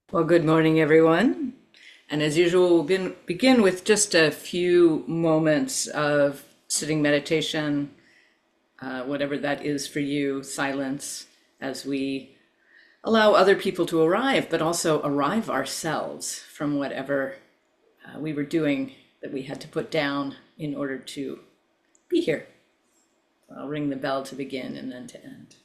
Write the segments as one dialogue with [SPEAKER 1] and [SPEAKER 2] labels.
[SPEAKER 1] Well, good morning, everyone. And as usual, we'll begin with just a few moments of sitting meditation, whatever that is for you, silence, as we allow other people to arrive, but also arrive ourselves from whatever we were doing that we had to put down in order to be here. I'll ring the bell to begin and then to end.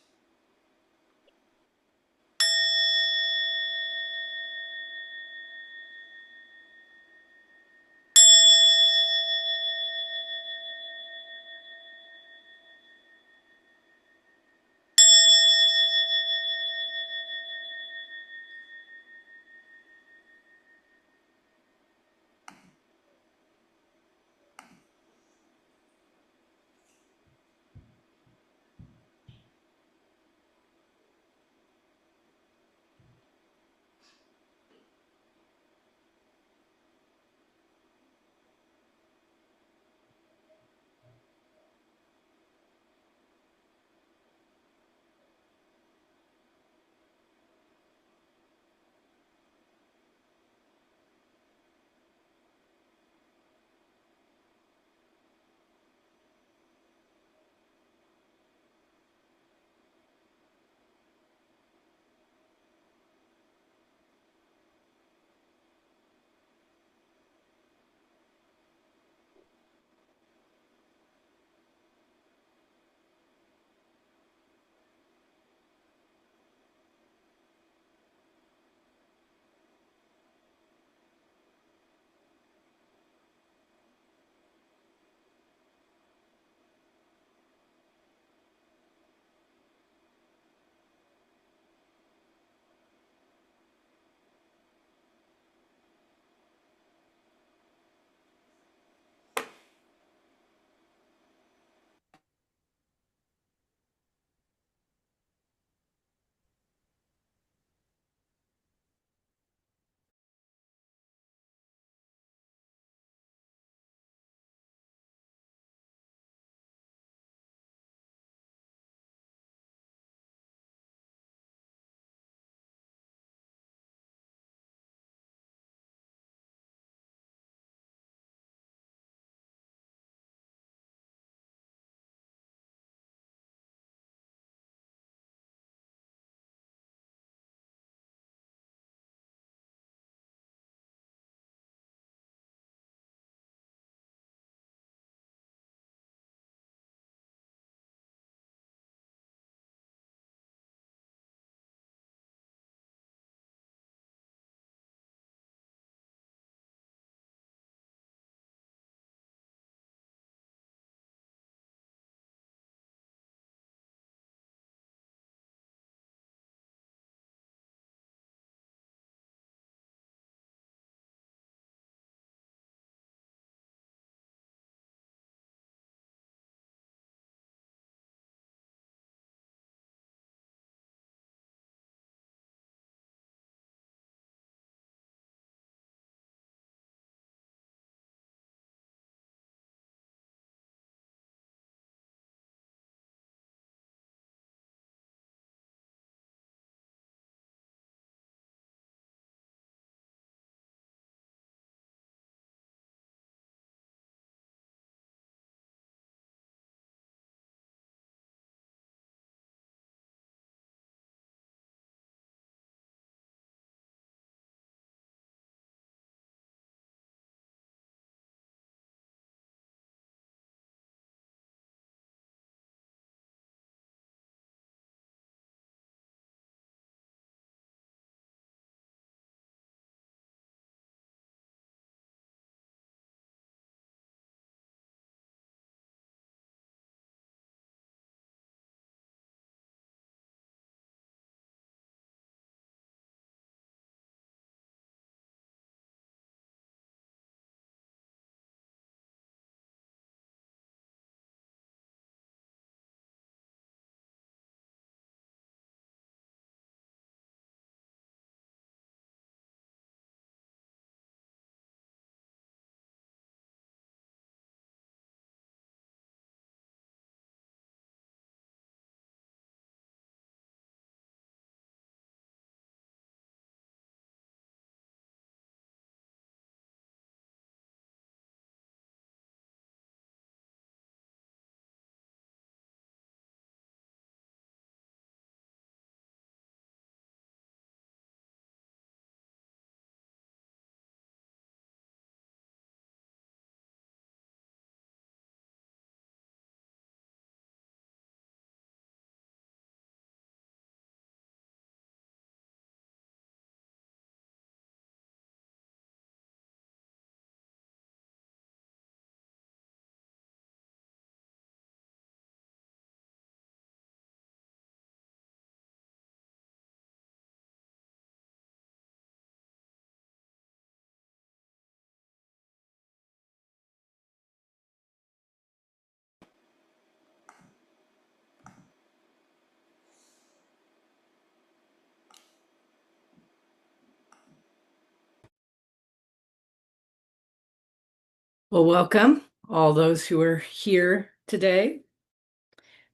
[SPEAKER 1] Well, welcome all those who are here today.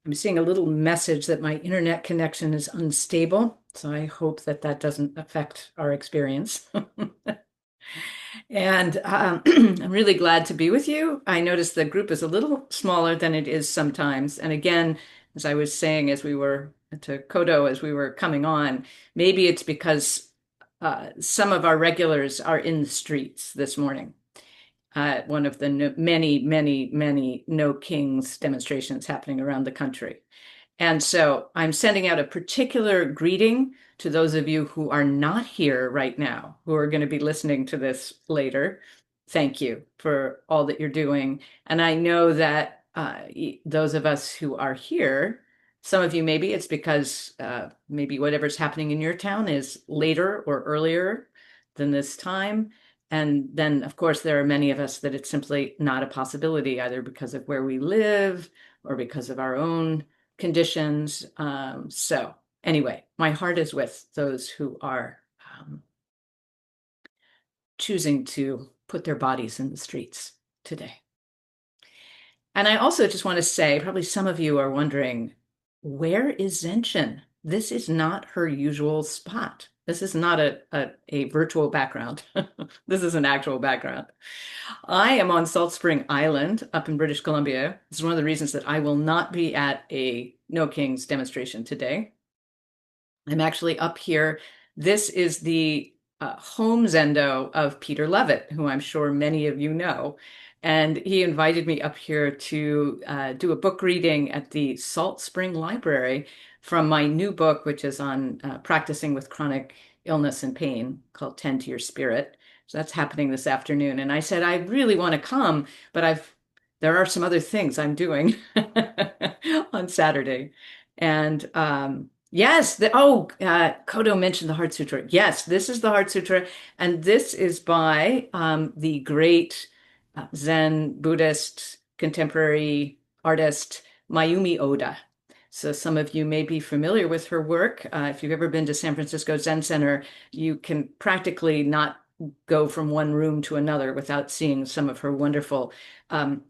[SPEAKER 1] I'm seeing a little message that my internet connection is unstable, so I hope that that doesn't affect our experience. And I'm really glad to be with you. I noticed the group is a little smaller than it is sometimes. And again, as I was saying, as we were to Kodo, as we were coming on, maybe it's because some of our regulars are in the streets this morning. One of the many, many, many No Kings demonstrations happening around the country. And so I'm sending out a particular greeting to those of you who are not here right now, who are going to be listening to this later. Thank you for all that you're doing. And I know that those of us who are here, some of you maybe it's because maybe whatever's happening in your town is later or earlier than this time. And then, of course, there are many of us that it's simply not a possibility, either because of where we live or because of our own conditions. So anyway, my heart is with those who are choosing to put their bodies in the streets today. And I also just want to say, probably some of you are wondering, where is Zenshin? This is not her usual spot. This is not a virtual background. This is an actual background. I am on Salt Spring Island up in British Columbia. This is one of the reasons that I will not be at a No Kings demonstration today. I'm actually up here. This is the home zendo of Peter Levitt, who I'm sure many of you know. And he invited me up here to do a book reading at the Salt Spring Library from my new book, which is on practicing with chronic illness and pain, called Tend to Your Spirit. So that's happening this afternoon. And I said, I really want to come, but there are some other things I'm doing on Saturday. And yes, Kodo mentioned the Heart Sutra. Yes, this is the Heart Sutra, and this is by the great Zen Buddhist contemporary artist Mayumi Oda. So some of you may be familiar with her work. If you've ever been to San Francisco Zen Center, you can practically not go from one room to another without seeing some of her wonderful um,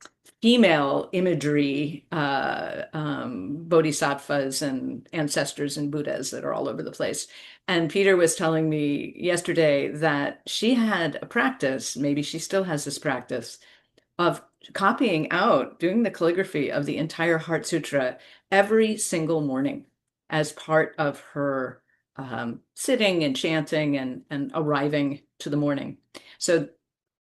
[SPEAKER 1] female imagery, bodhisattvas and ancestors and Buddhas that are all over the place. And Peter was telling me yesterday that she had a practice, maybe she still has this practice, of copying out, doing the calligraphy of the entire Heart Sutra every single morning as part of her sitting and chanting and arriving to the morning. So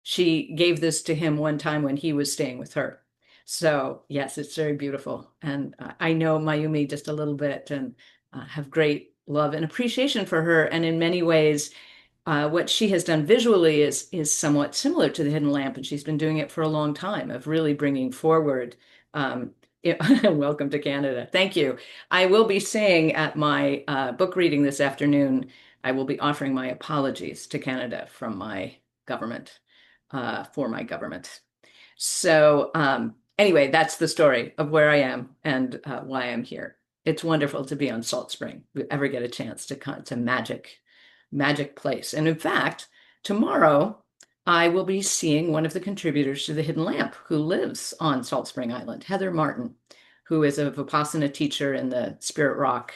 [SPEAKER 1] she gave this to him one time when he was staying with her. So yes, it's very beautiful. And I know Mayumi just a little bit and have great love and appreciation for her. And in many ways, what she has done visually is somewhat similar to the hidden lamp, and she's been doing it for a long time of really bringing forward. Welcome to Canada. Thank you. I will be saying at my book reading this afternoon, I will be offering my apologies to Canada from my government, for my government. So anyway, that's the story of where I am and why I'm here. It's wonderful to be on Salt Spring. If you ever get a chance to come to magic place. And in fact, tomorrow I will be seeing one of the contributors to the Hidden Lamp who lives on Salt Spring Island, Heather Martin, who is a Vipassana teacher in the Spirit Rock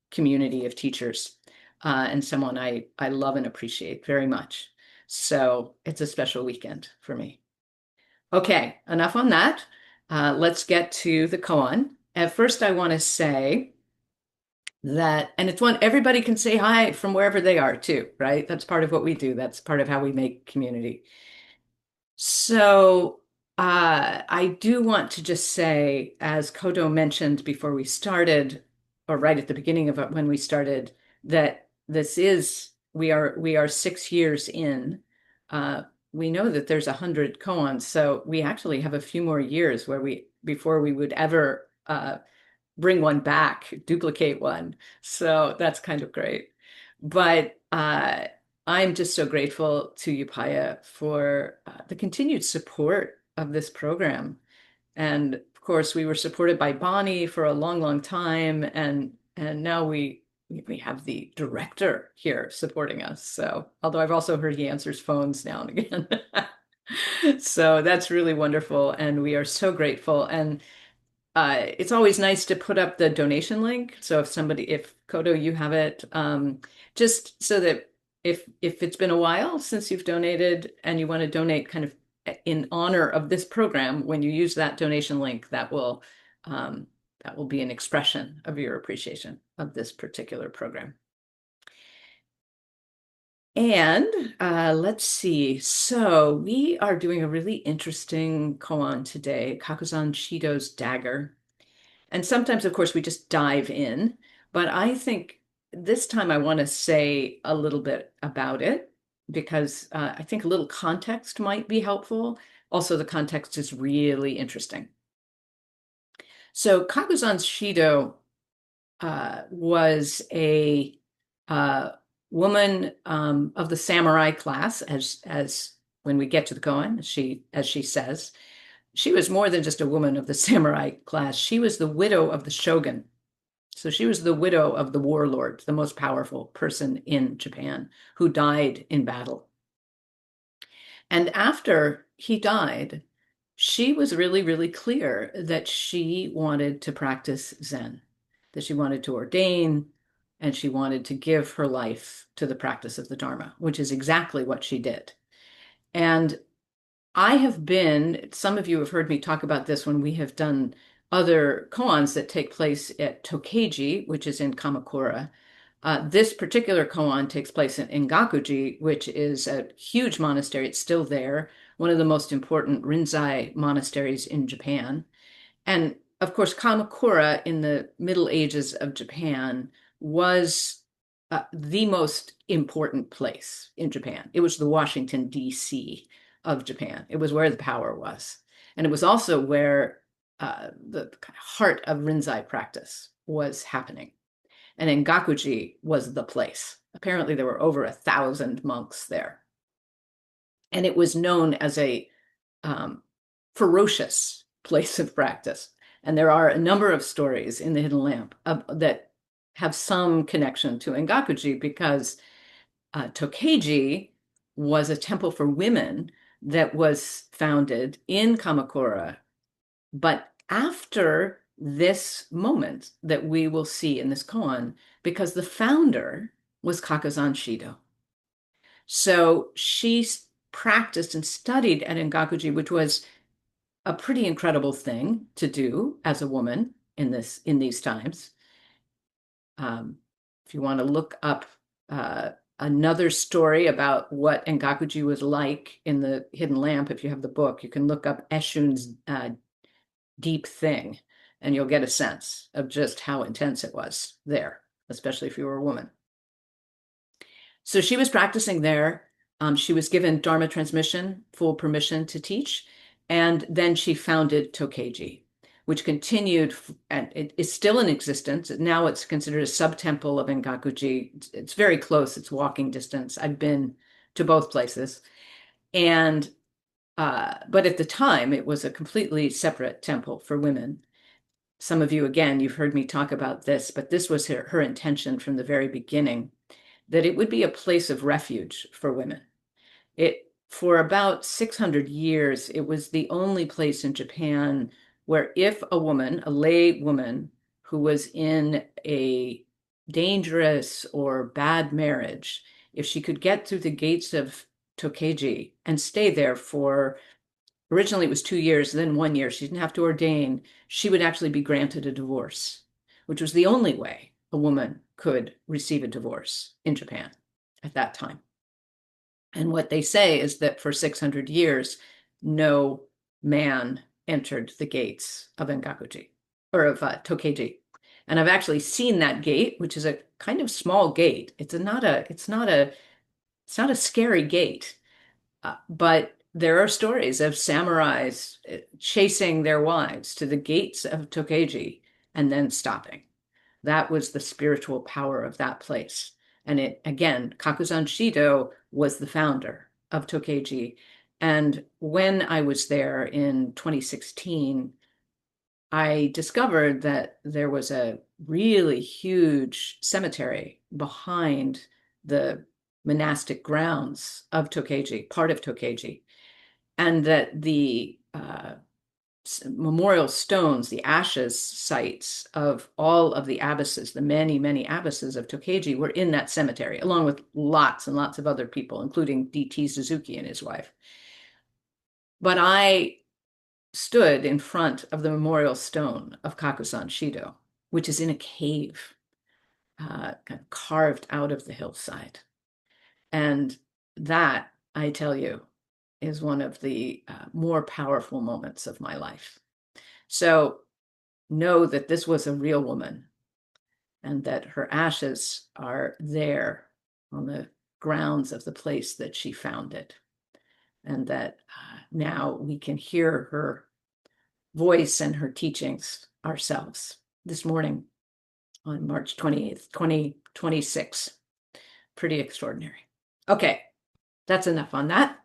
[SPEAKER 1] community of teachers, and someone I love and appreciate very much. So it's a special weekend for me. Okay, enough on that. Let's get to the koan. At first, I want to say that, and it's one everybody can say hi from wherever they are too, right? That's part of what we do. That's part of how we make community. So I do want to just say, as Kodo mentioned before we started, or right at the beginning of it when we started, that we are 6 years in. Uh, we know that there's 100 koans, so we actually have a few more years where we before we would ever bring one back, duplicate one. So that's kind of great. But I'm just so grateful to Upaya for the continued support of this program. And of course, we were supported by Bonnie for a long, long time, and now we have the director here supporting us. So, although I've also heard he answers phones now and again. So that's really wonderful, and we are so grateful. And it's always nice to put up the donation link. So if Kodo, you have it, just so that if it's been a while since you've donated and you want to donate kind of in honor of this program, when you use that donation link, um, that will be an expression of your appreciation of this particular program. And let's see. So we are doing a really interesting koan today, Kakuzan Shido's Dagger. And sometimes, of course, we just dive in, but I think this time I want to say a little bit about it because I think a little context might be helpful. Also, the context is really interesting. So, Kakuzan Shido was a uh, woman of the samurai class, as when we get to the koan, as she says. She was more than just a woman of the samurai class. She was the widow of the shogun. So she was the widow of the warlord, the most powerful person in Japan, who died in battle. And after he died, she was really, really clear that she wanted to practice Zen, that she wanted to ordain, and she wanted to give her life to the practice of the Dharma, which is exactly what she did. And I have been, some of you have heard me talk about this when we have done other koans that take place at Tokei-ji, which is in Kamakura. This particular koan takes place in Engakuji, which is a huge monastery. It's still there, one of the most important Rinzai monasteries in Japan. And of course, Kamakura in the Middle Ages of Japan was the most important place in Japan. It was the Washington, D.C. of Japan. It was where the power was. And it was also where the kind of heart of Rinzai practice was happening. And Engakuji was the place. Apparently, there were over 1,000 monks there. And it was known as a um, ferocious place of practice. And there are a number of stories in the Hidden Lamp that have some connection to Engakuji because Tokei-ji was a temple for women that was founded in Kamakura. But after this moment that we will see in this koan, because the founder was Kakuzan Shido. So she practiced and studied at Engakuji, which was a pretty incredible thing to do as a woman in these times. Um, if you want to look up another story about what Engakuji was like in the Hidden Lamp, if you have the book, you can look up Eshun's Deep Thing, and you'll get a sense of just how intense it was there, especially if you were a woman. So she was practicing there. She was given Dharma transmission, full permission to teach, and then she founded Tokei-ji, which continued, and it is still in existence. Now it's considered a sub-temple of Engakuji. It's very close. It's walking distance. I've been to both places. And but at the time, it was a completely separate temple for women. Some of you, again, you've heard me talk about this, but this was her intention from the very beginning, that it would be a place of refuge for women. For about 600 years, it was the only place in Japan where if a woman, a lay woman who was in a dangerous or bad marriage, if she could get through the gates of Tokei-ji and stay there for, originally it was 2 years, then 1 year, she didn't have to ordain, she would actually be granted a divorce, which was the only way a woman could receive a divorce in Japan at that time. And what they say is that for 600 years, no man entered the gates of Engakuji or of Tokei-ji. And I've actually seen that gate, which is a kind of small gate. It's not a scary gate, but there are stories of samurais chasing their wives to the gates of Tokei-ji and then stopping. That was the spiritual power of that place. And it, again, Kakuzan Shido was the founder of Tokei-ji. And when I was there in 2016, I discovered that there was a really huge cemetery behind the monastic grounds of Tokei-ji, part of Tokei-ji. and that the memorial stones, the ashes sites of all of the abbesses, the many, many abbesses of Tokei-ji were in that cemetery, along with lots and lots of other people, including D.T. Suzuki and his wife. But I stood in front of the memorial stone of Kakuzan Shido, which is in a cave, kind of carved out of the hillside. And that, I tell you, is one of the more powerful moments of my life. So know that this was a real woman and that her ashes are there on the grounds of the place that she founded. And that now we can hear her voice and her teachings ourselves this morning on March 28th, 2026. Pretty extraordinary. Okay, that's enough on that.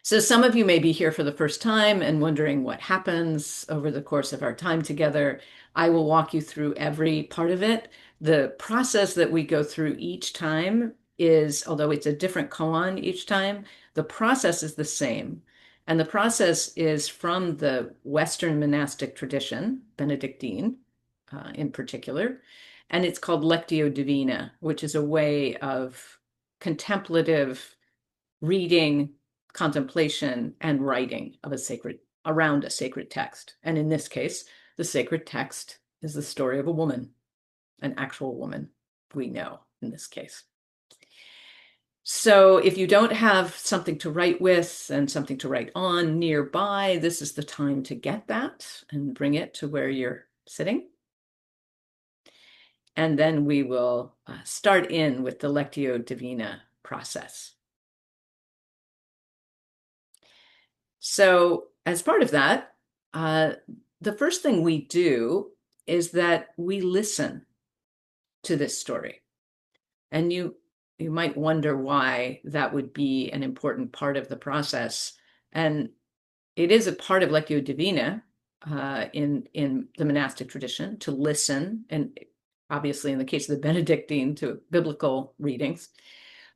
[SPEAKER 1] So some of you may be here for the first time and wondering what happens over the course of our time together. I will walk you through every part of it. The process that we go through each time is, although it's a different koan each time, the process is the same. And the process is from the Western monastic tradition, Benedictine in particular, and it's called Lectio Divina, which is a way of contemplative reading, contemplation, and writing of around a sacred text. And in this case, the sacred text is the story of a woman, an actual woman we know in this case. So if you don't have something to write with and something to write on nearby, this is the time to get that and bring it to where you're sitting. And then we will start in with the Lectio Divina process. So as part of that, the first thing we do is that we listen to this story. And you might wonder why that would be an important part of the process. And it is a part of Lectio Divina in the monastic tradition to listen, and obviously in the case of the Benedictine, to biblical readings.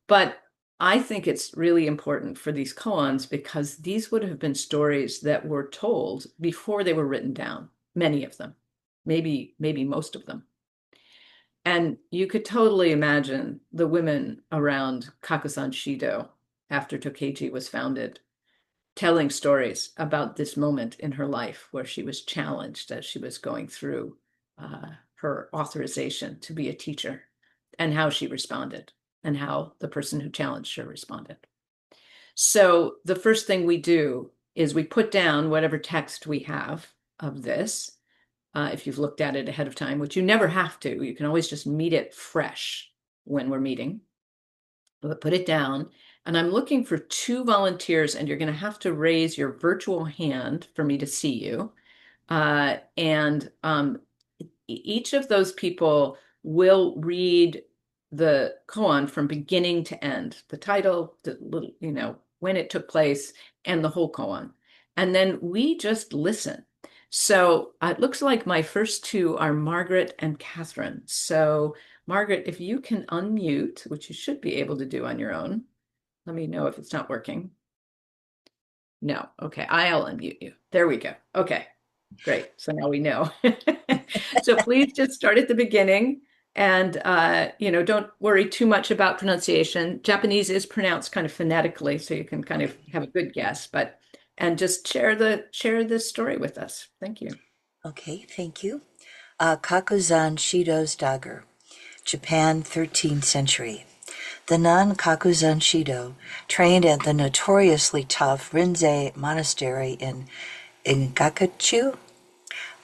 [SPEAKER 1] But I think it's really important for these koans because these would have been stories that were told before they were written down, many of them, maybe most of them. And you could totally imagine the women around Kakuzan Shido after Tokei-ji was founded telling stories about this moment in her life where she was challenged as she was going through her authorization to be a teacher and how she responded and how the person who challenged her responded. So the first thing we do is we put down whatever text we have of this, if you've looked at it ahead of time, which you never have to. You can always just meet it fresh when we're meeting. But put it down. And I'm looking for 2 volunteers, and you're going to have to raise your virtual hand for me to see you. Each of those people will read the koan from beginning to end, the title, the little, when it took place, and the whole koan. And then we just listen. So it looks like my first 2 are Margaret and Catherine. So Margaret, if you can unmute, which you should be able to do on your own. Let me know if it's not working. No. Okay. I'll unmute you. There we go. Okay. Great. So now we know. So please just start at the beginning and, don't worry too much about pronunciation. Japanese is pronounced kind of phonetically, so you can kind of have a good guess, and just share this story with us. Thank you.
[SPEAKER 2] Okay. Thank you. Kakuzan Shido's Dagger, Japan, 13th century. The nun Kakuzan Shido trained at the notoriously tough Rinzai monastery in Gakuchu.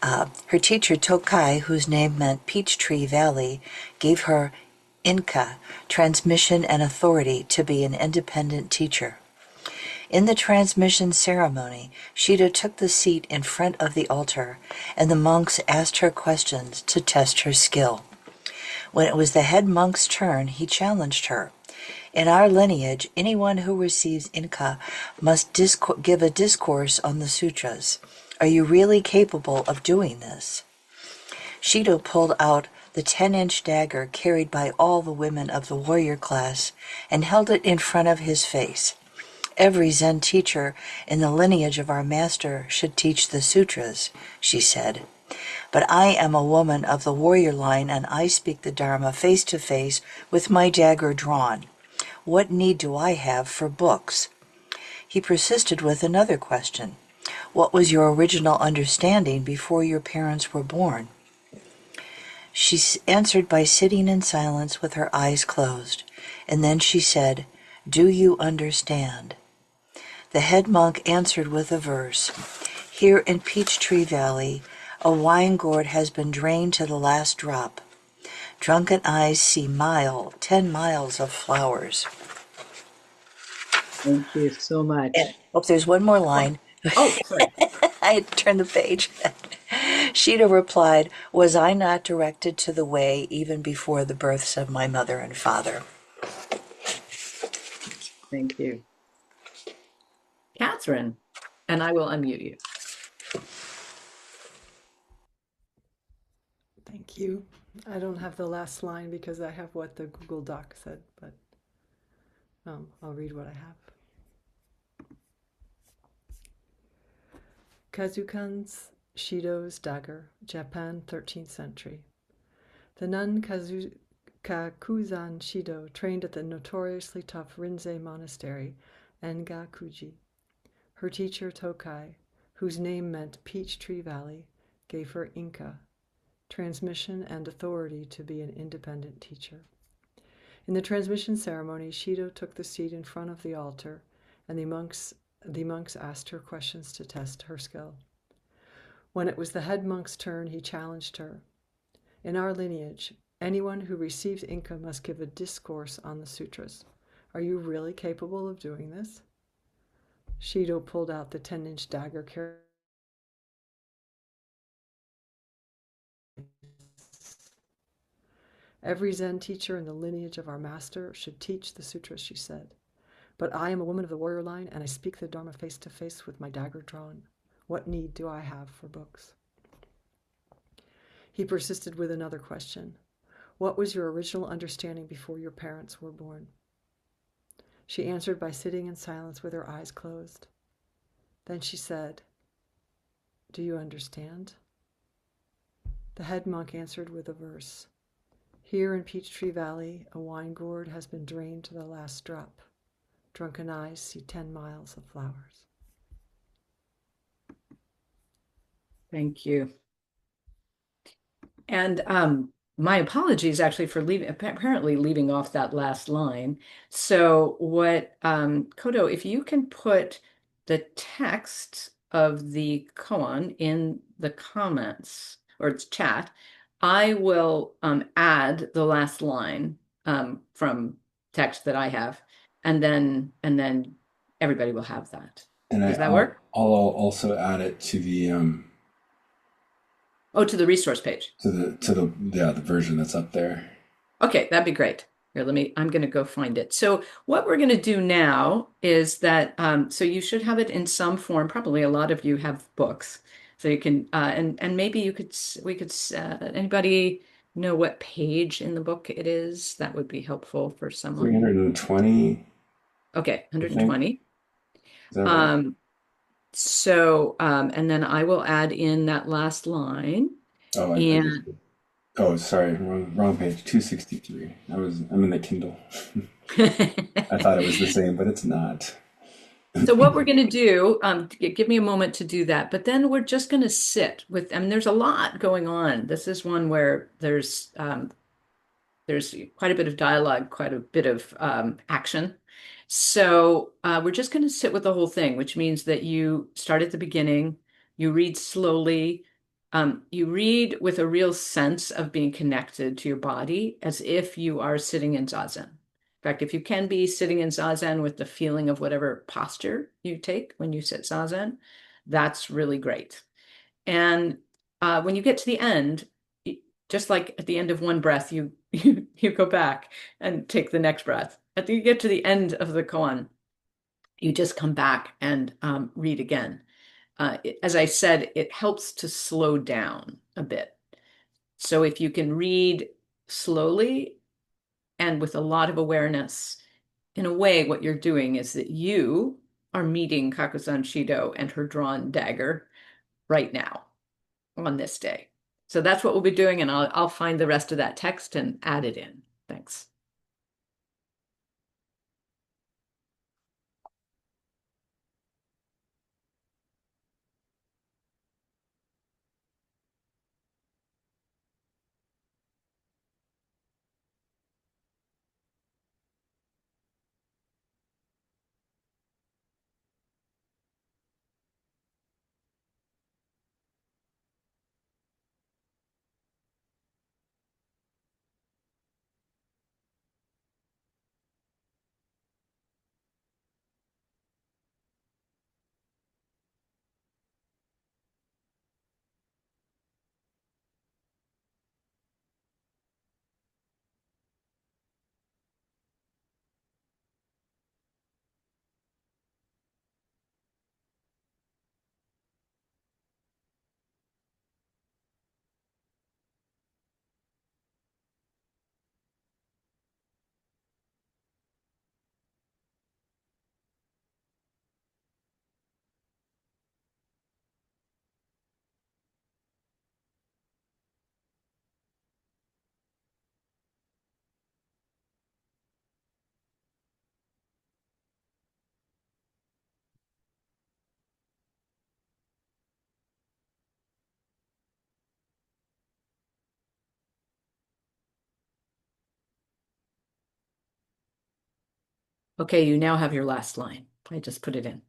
[SPEAKER 2] Her teacher Tokai, whose name meant Peachtree Valley, gave her Inka, transmission and authority to be an independent teacher. In the transmission ceremony, Shido took the seat in front of the altar, and the monks asked her questions to test her skill. When it was the head monk's turn, he challenged her. In our lineage, anyone who receives Inka must give a discourse on the sutras. Are you really capable of doing this? Shido pulled out the 10-inch dagger carried by all the women of the warrior class and held it in front of his face. Every Zen teacher in the lineage of our master should teach the sutras, she said. But I am a woman of the warrior line, and I speak the Dharma face to face with my dagger drawn. What need do I have for books? He persisted with another question. What was your original understanding before your parents were born? She answered by sitting in silence with her eyes closed, and then she said, "Do you understand?" The head monk answered with a verse. Here in Peachtree Valley, a wine gourd has been drained to the last drop. Drunken eyes see 10 miles of flowers.
[SPEAKER 1] Thank you so
[SPEAKER 2] And,
[SPEAKER 1] much.
[SPEAKER 2] oh, there's one more line.
[SPEAKER 1] Oh, sorry.
[SPEAKER 2] I had turned the page. Shido replied, "Was I not directed to the way even before the births of my mother and father?"
[SPEAKER 1] Thank you. Catherine, and I will unmute you.
[SPEAKER 3] Thank you. I don't have the last line because I have what the Google Doc said, but I'll read what I have. Kakuzan Shido's Dagger, Japan, 13th century. The nun Kakuzan Shido trained at the notoriously tough Rinzai monastery, Engakuji. Her teacher Tokai, whose name meant Peach Tree Valley, gave her Inca, transmission and authority to be an independent teacher. In the transmission ceremony, Shido took the seat in front of the altar, and the monks asked her questions to test her skill. When it was the head monk's turn, he challenged her. In our lineage, anyone who receives Inca must give a discourse on the sutras. Are you really capable of doing this? Shido pulled out the 10-inch dagger carried. Every Zen teacher in the lineage of our master should teach the sutras, she said. But I am a woman of the warrior line, and I speak the Dharma face to face with my dagger drawn. What need do I have for books? He persisted with another question. What was your original understanding before your parents were born? She answered by sitting in silence with her eyes closed. Then she said, "Do you understand?" The head monk answered with a verse. Here in Peachtree Valley, a wine gourd has been drained to the last drop. Drunken eyes see 10 miles of flowers.
[SPEAKER 1] Thank you. And my apologies actually for apparently leaving off that last line. So what, Kodo, if you can put the text of the koan in the comments or its chat, I will add the last line from text that I have, and then everybody will have that.
[SPEAKER 4] And
[SPEAKER 1] Does that
[SPEAKER 4] I'll
[SPEAKER 1] work?
[SPEAKER 4] also add it to the
[SPEAKER 1] Oh, to the resource page.
[SPEAKER 4] the version that's up there.
[SPEAKER 1] Okay, that'd be great. Here, I'm going to go find it. So what we're going to do now is that, so you should have it in some form. Probably a lot of you have books. So you can, and maybe we could, anybody know what page in the book it is? That would be helpful for someone.
[SPEAKER 4] 320,
[SPEAKER 1] Okay,
[SPEAKER 4] I think.
[SPEAKER 1] 120.
[SPEAKER 4] Is that right?
[SPEAKER 1] Um, and then I will add in that last line.
[SPEAKER 4] Oh, I just.
[SPEAKER 1] And
[SPEAKER 4] Oh, sorry, wrong page. 263. I'm in the Kindle. I thought it was the same, but it's not.
[SPEAKER 1] So what we're going to do, give me a moment to do that, but then we're just going to sit with, I mean, there's a lot going on. This is one where there's quite a bit of dialogue, quite a bit of action. So we're just going to sit with the whole thing, which means that you start at the beginning, you read slowly, you read with a real sense of being connected to your body as if you are sitting in zazen. In fact, if you can be sitting in zazen with the feeling of whatever posture you take when you sit zazen, that's really great. And when you get to the end, just like at the end of one breath, you go back and take the next breath. After you get to the end of the koan, you just come back and read again. As I said, it helps to slow down a bit. So if you can read slowly and with a lot of awareness, in a way, what you're doing is that you are meeting Kakuzan Shido and her drawn dagger right now on this day. So that's what we'll be doing, and I'll find the rest of that text and add it in. Thanks. Okay, you now have your last line. I just put it in.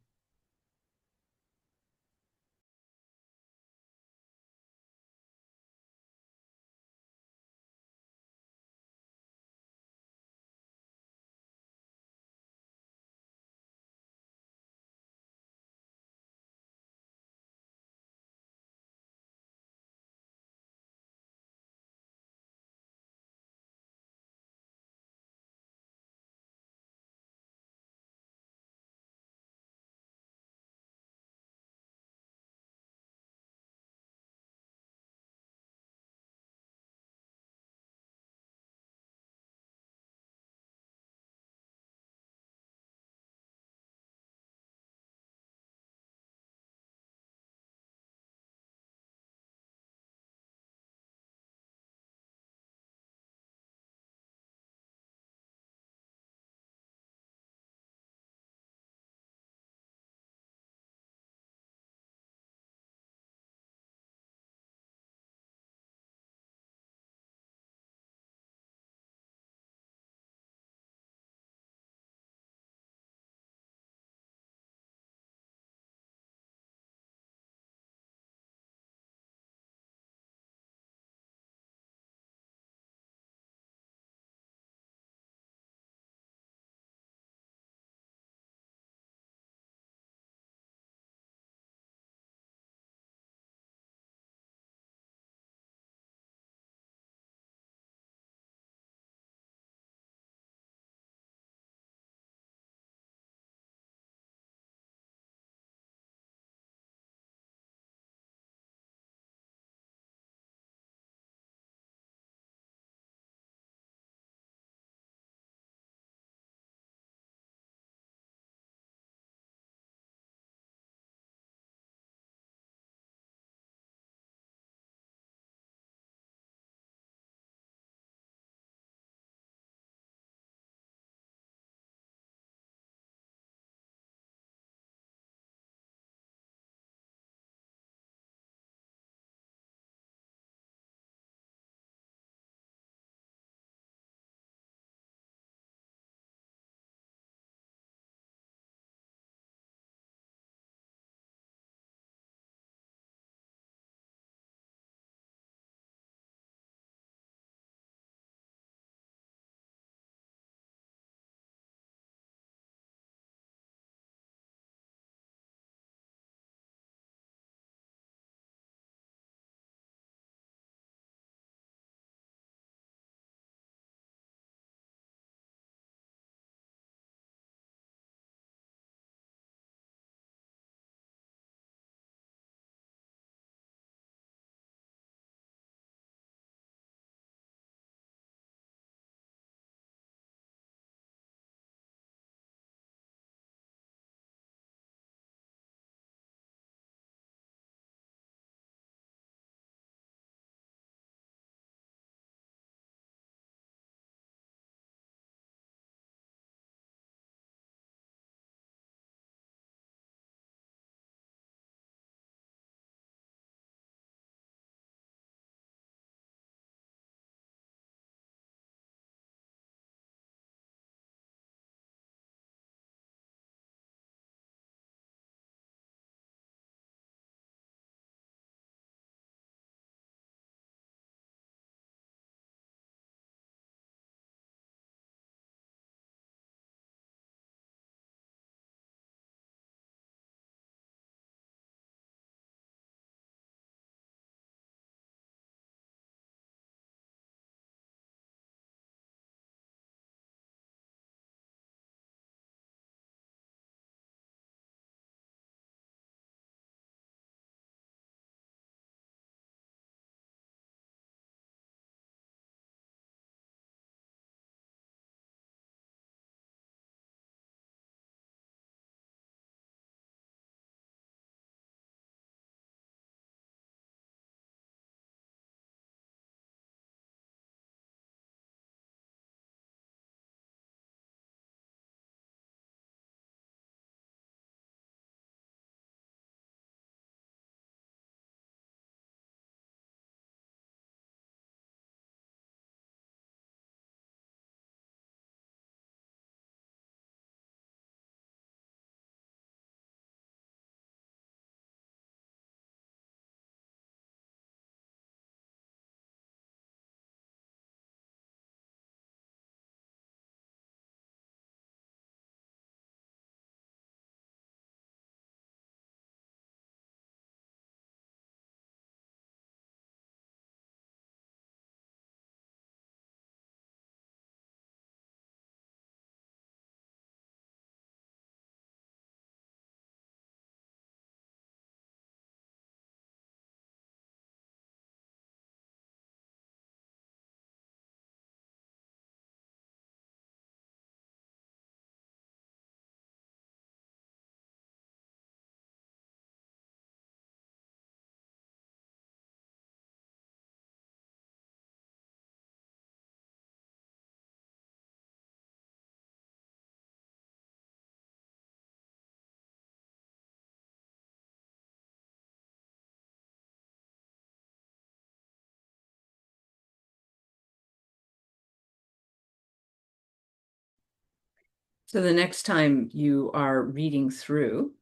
[SPEAKER 1] So the next time you are reading through,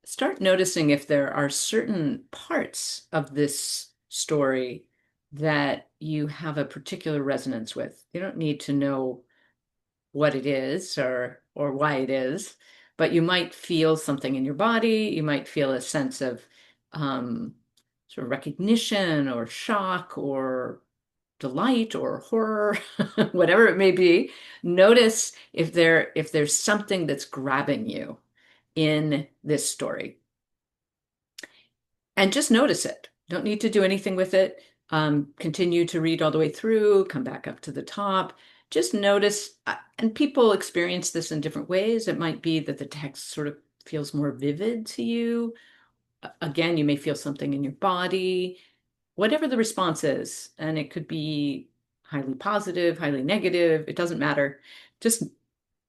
[SPEAKER 1] start noticing if there are certain parts of this story that you have a particular resonance with. You don't need to know what it is or why it is, but you might feel something in your body. You might feel a sense of um, sort of recognition or shock or delight or horror, whatever it may be. Notice if there's something that's grabbing you in this story, and just notice it. Don't need to do anything with it. Continue to read all the way through, come back up to the top. Just notice, and people experience this in different ways. It might be that the text sort of feels more vivid to you. Again, you may feel something in your body, whatever the response is. And it could be highly positive, highly negative. It doesn't matter. Just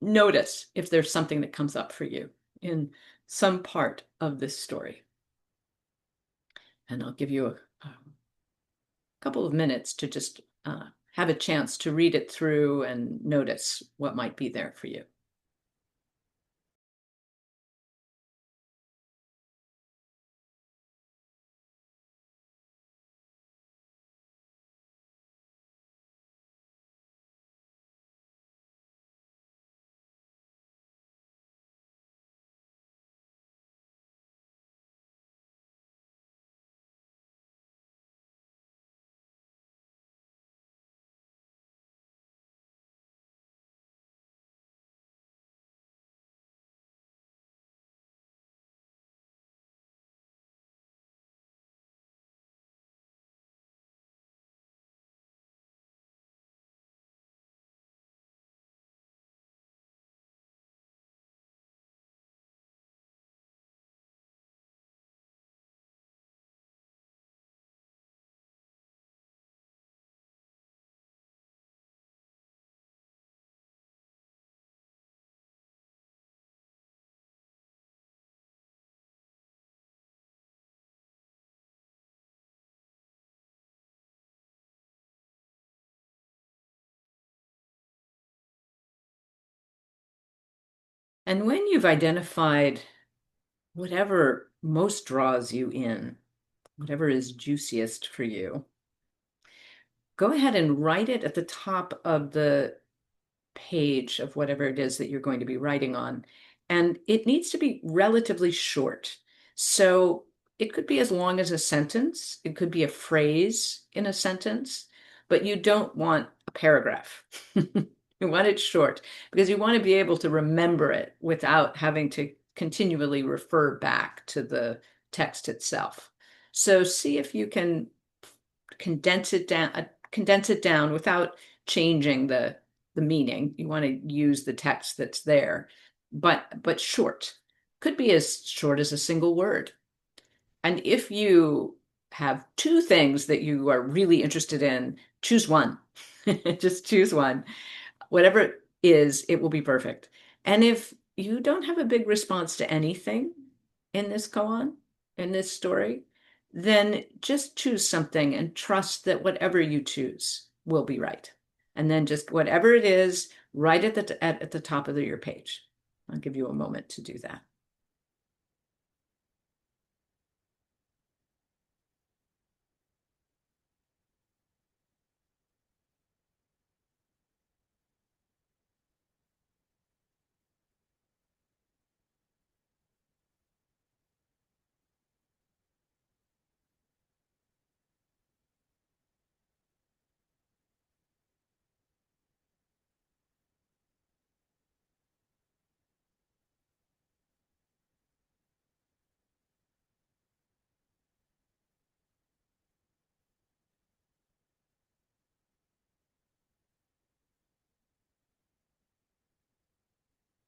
[SPEAKER 1] notice if there's something that comes up for you in some part of this story. And I'll give you a couple of minutes to just have a chance to read it through and notice what might be there for you. And when you've identified whatever most draws you in, whatever is juiciest for you, go ahead and write it at the top of the page of whatever it is that you're going to be writing on. And it needs to be relatively short. So it could be as long as a sentence, it could be a phrase in a sentence, but you don't want a paragraph. You want it short because you want to be able to remember it without having to continually refer back to the text itself. So see if you can condense it down without changing the meaning. You want to use the text that's there, but short. Could be as short as a single word. And if you have two things that you are really interested in, choose one. Just choose one. Whatever it is, it will be perfect. And if you don't have a big response to anything in this koan, in this story, then just choose something and trust that whatever you choose will be right. And then just whatever it is, write at the top of your page. I'll give you a moment to do that.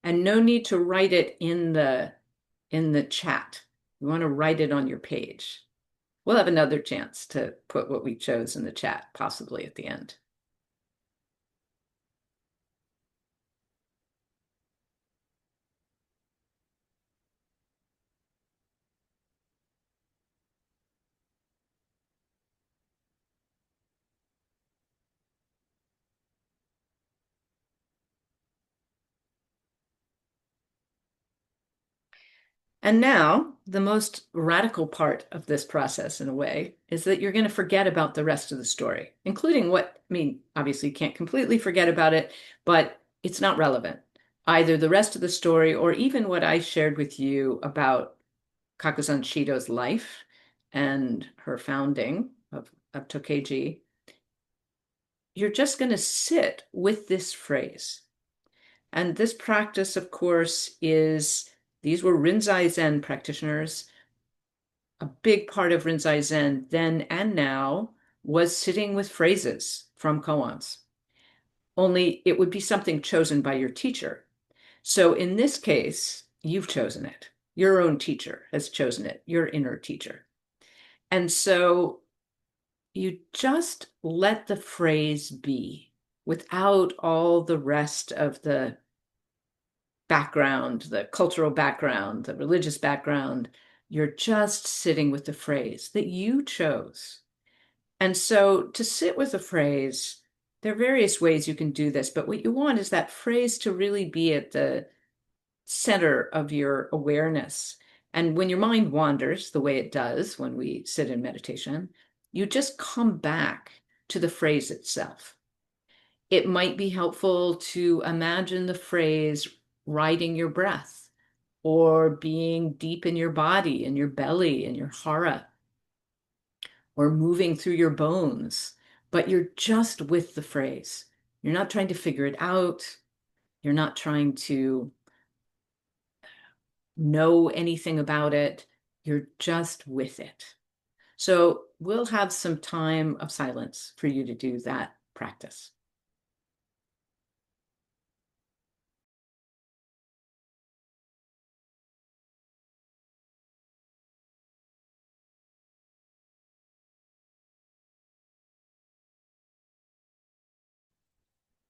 [SPEAKER 1] And no need to write it in the chat. You want to write it on your page. We'll have another chance to put what we chose in the chat, possibly at the end. And now, the most radical part of this process, in a way, is that you're going to forget about the rest of the story, including what, I mean, obviously you can't completely forget about it, but it's not relevant. Either the rest of the story or even what I shared with you about Kakuzan Shido's life and her founding of Tokei-ji, you're just going to sit with this phrase. And this practice, of course, these were Rinzai Zen practitioners. A big part of Rinzai Zen then and now was sitting with phrases from koans. Only it would be something chosen by your teacher. So in this case, you've chosen it. Your own teacher has chosen it, your inner teacher. And so you just let the phrase be without all the rest of the background, the cultural background, the religious background. You're just sitting with the phrase that you chose. And so to sit with a phrase, there are various ways you can do this, but what you want is that phrase to really be at the center of your awareness. And when your mind wanders, the way it does when we sit in meditation, you just come back to the phrase itself. It might be helpful to imagine the phrase riding your breath or being deep in your body, in your belly, in your hara, or moving through your bones, but you're just with the phrase. You're not trying to figure it out. You're not trying to know anything about it. You're just with it. So we'll have some time of silence for you to do that practice.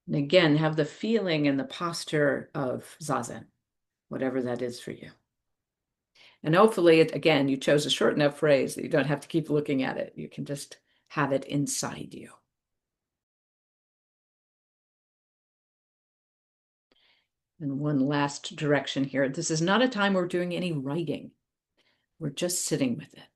[SPEAKER 1] And again, have the feeling and the posture of zazen, whatever that is for you. And hopefully, again, you chose a short enough phrase that you don't have to keep looking at it. You can just have it inside you. And one last direction here. This is not a time we're doing any writing. We're just sitting with it.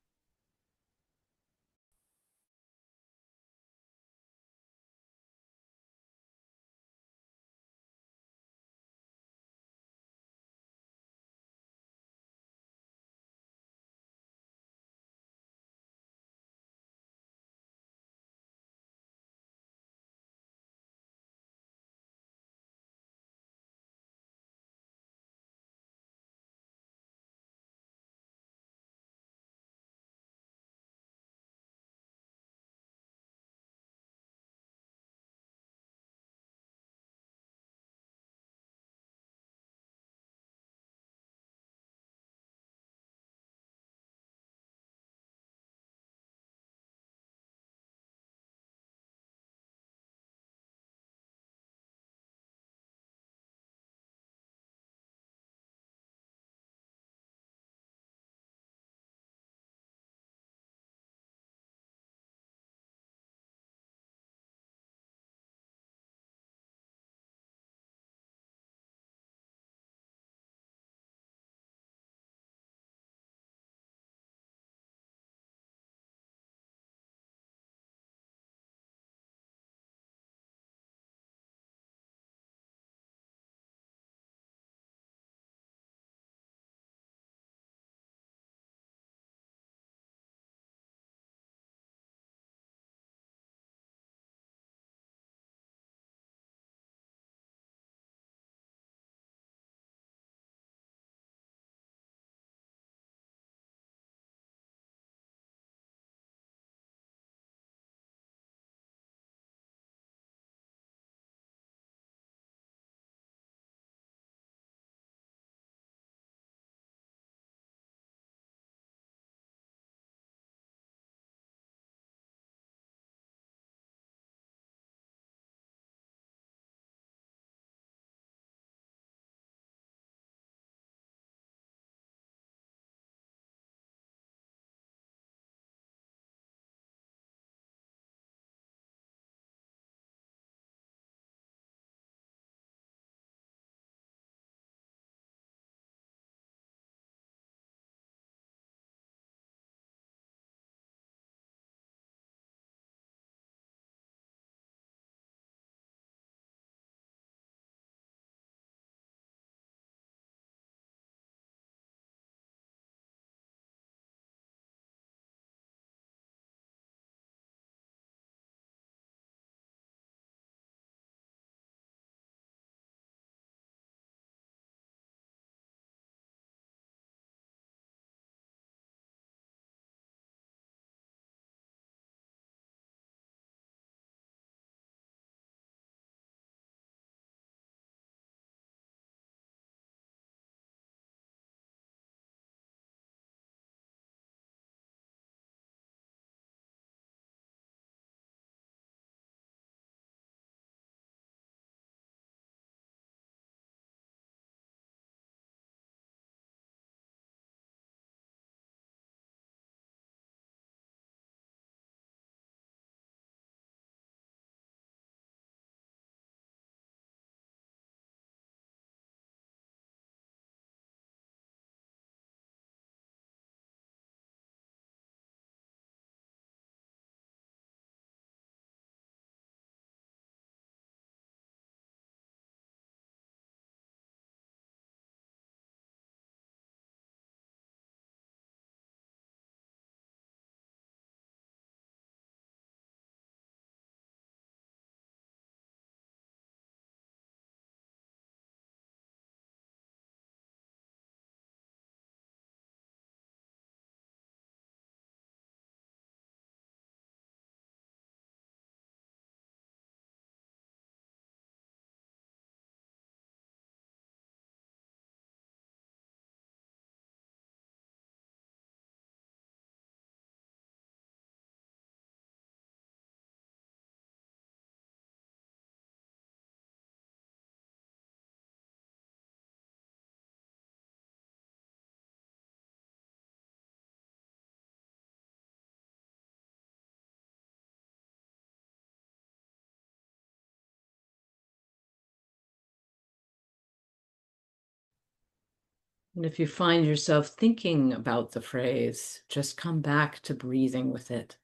[SPEAKER 1] And if you find yourself thinking about the phrase, just come back to breathing with it,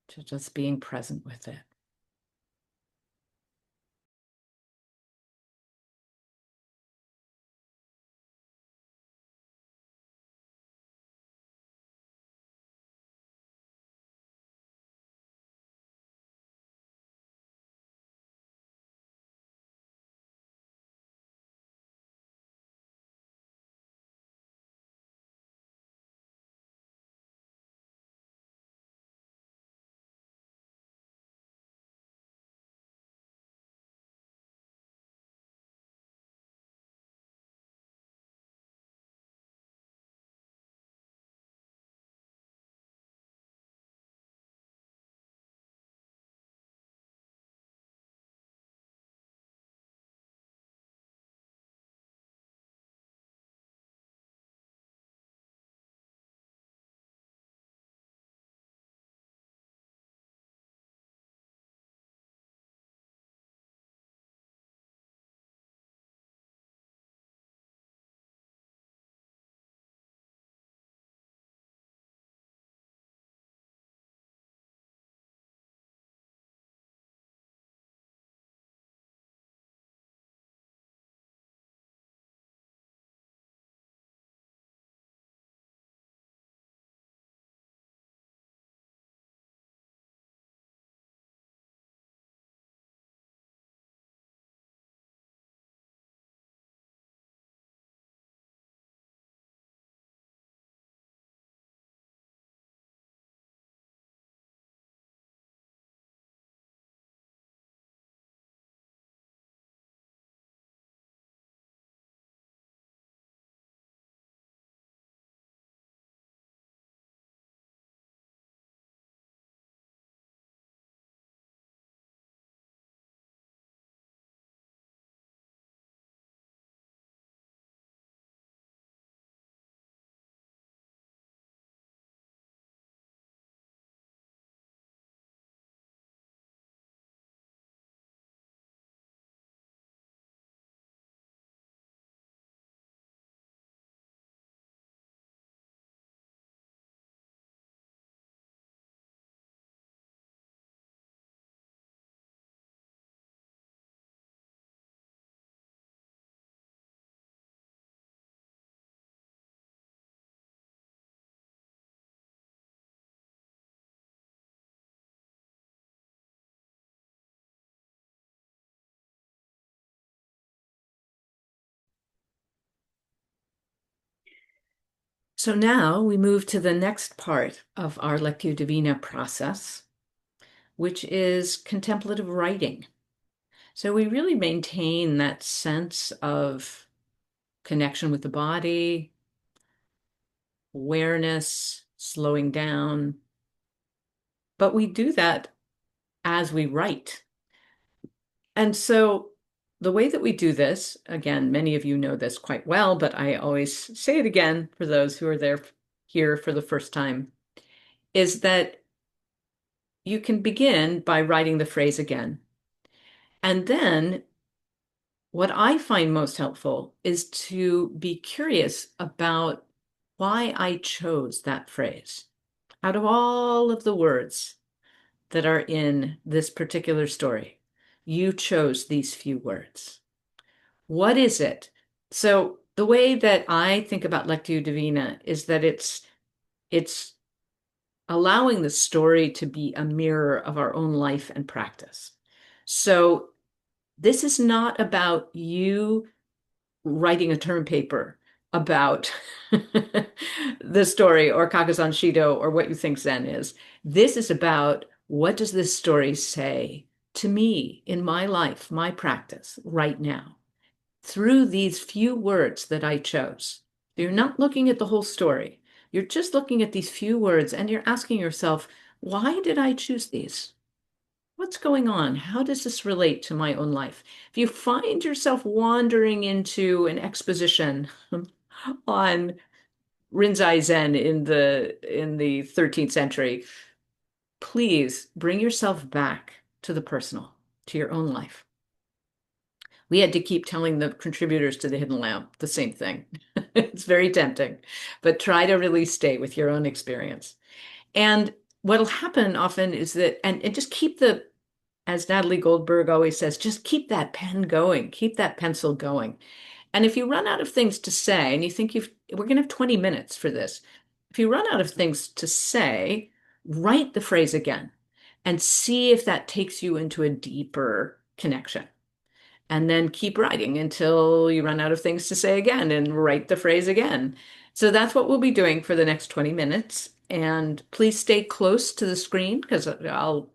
[SPEAKER 1] to just being present with it. So now we move to the next part of our Lectio Divina process, which is contemplative writing. So we really maintain that sense of connection with the body, awareness, slowing down, but we do that as we write. And so the way that we do this, again, many of you know this quite well, but I always say it again for those who are here for the first time, is that you can begin by writing the phrase again. And then what I find most helpful is to be curious about why I chose that phrase. Out of all of the words that are in this particular story, you chose these few words. What is it? So the way that I think about Lectio Divina is that it's allowing the story to be a mirror of our own life and practice. So this is not about you writing a term paper about the story or Kakuzan Shido or what you think Zen is. This is about what does this story say to me in my life, my practice right now, through these few words that I chose. You're not looking at the whole story. You're just looking at these few words and you're asking yourself, why did I choose these? What's going on? How does this relate to my own life? If you find yourself wandering into an exposition on Rinzai Zen in the 13th century, please bring yourself back to the personal, to your own life. We had to keep telling the contributors to the Hidden Lamp the same thing. It's very tempting, but try to really stay with your own experience. And what'll happen often is that, and just keep the, as Natalie Goldberg always says, just keep that pen going, keep that pencil going. And if you run out of things to say, and you think we're going to have 20 minutes for this. If you run out of things to say, write the phrase again and see if that takes you into a deeper connection. And then keep writing until you run out of things to say again and write the phrase again. So that's what we'll be doing for the next 20 minutes. And please stay close to the screen because I'll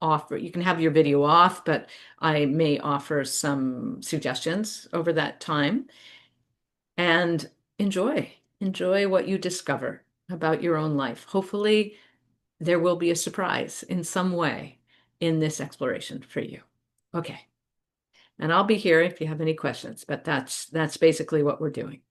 [SPEAKER 1] offer, you can have your video off, but I may offer some suggestions over that time. And enjoy what you discover about your own life. Hopefully, there will be a surprise in some way in this exploration for you. Okay. And I'll be here if you have any questions, but that's basically what we're doing.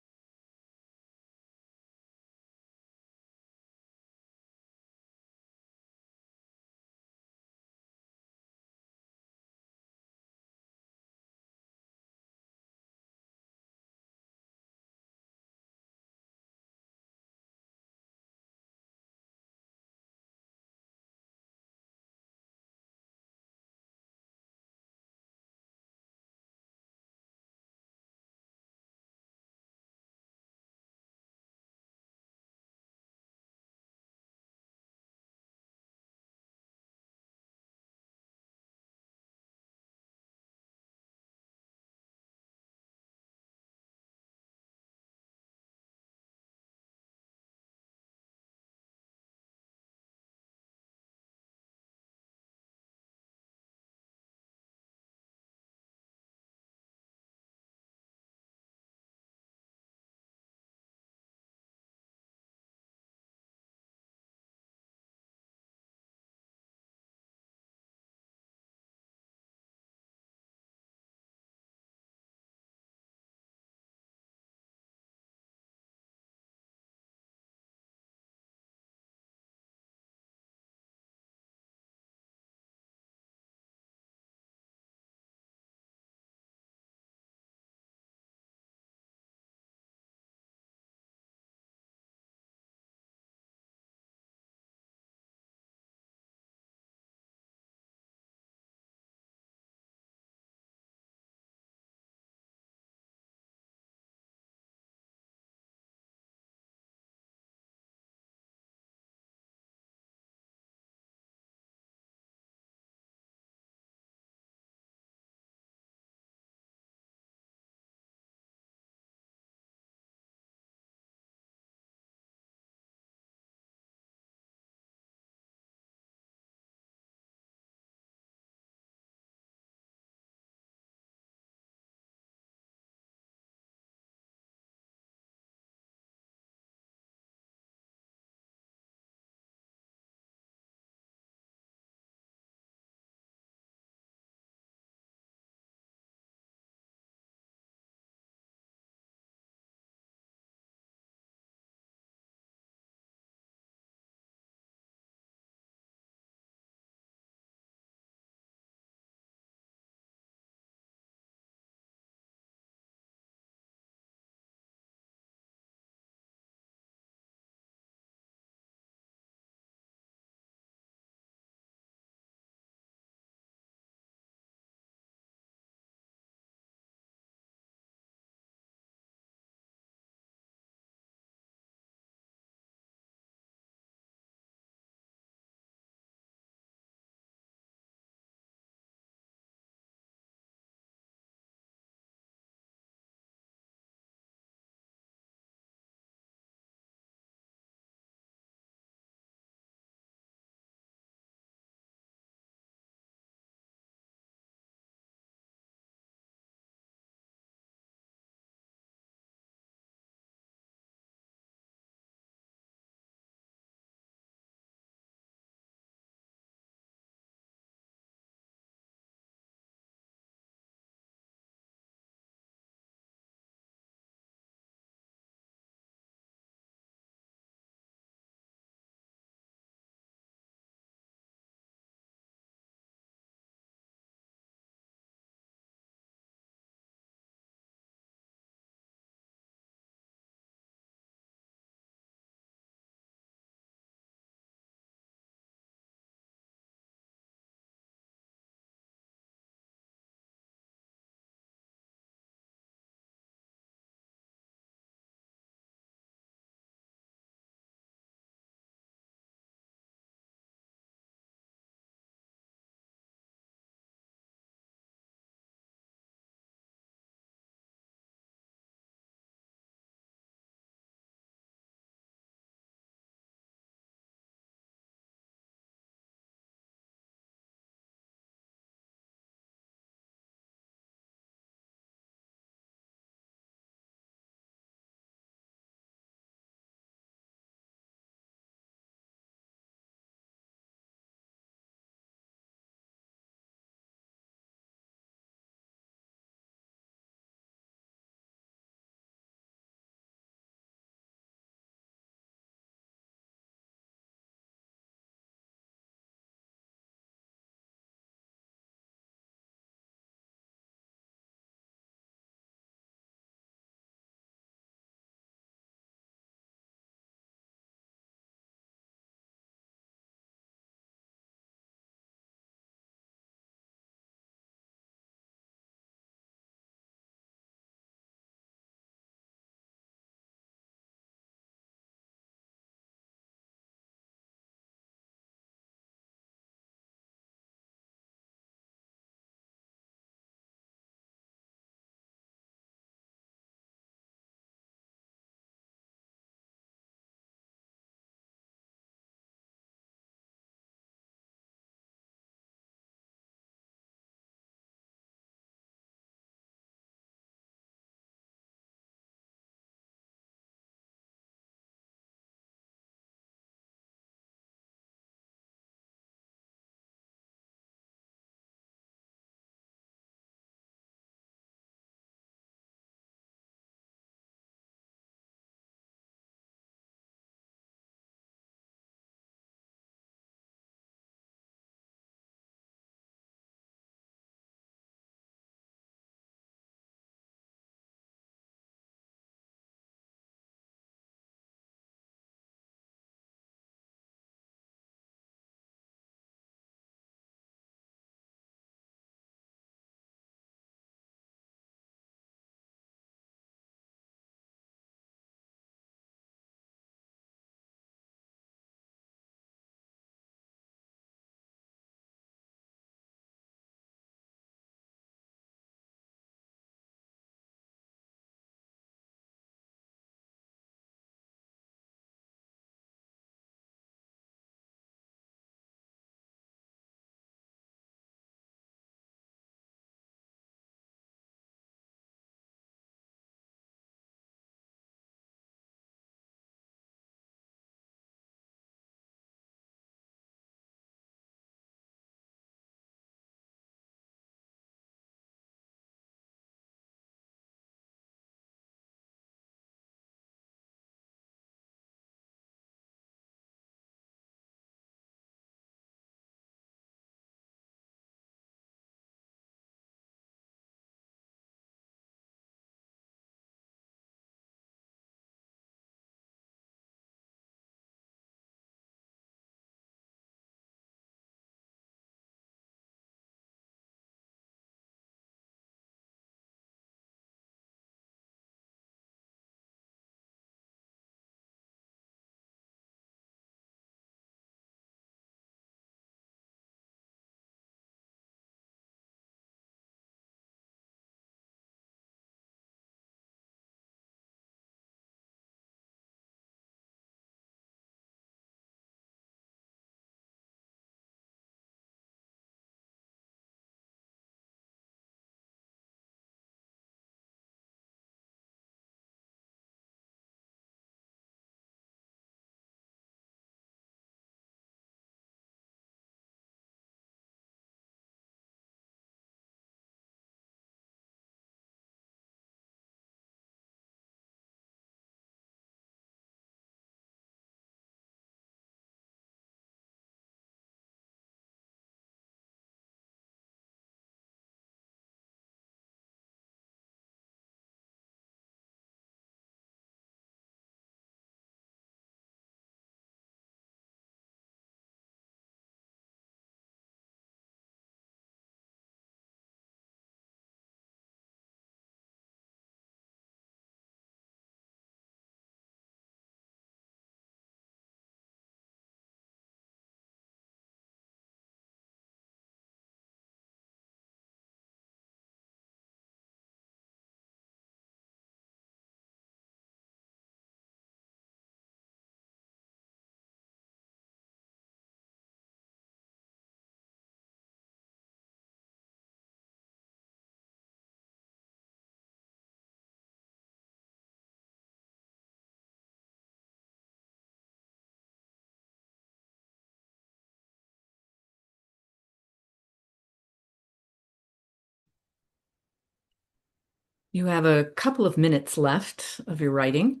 [SPEAKER 1] You have a couple of minutes left of your writing.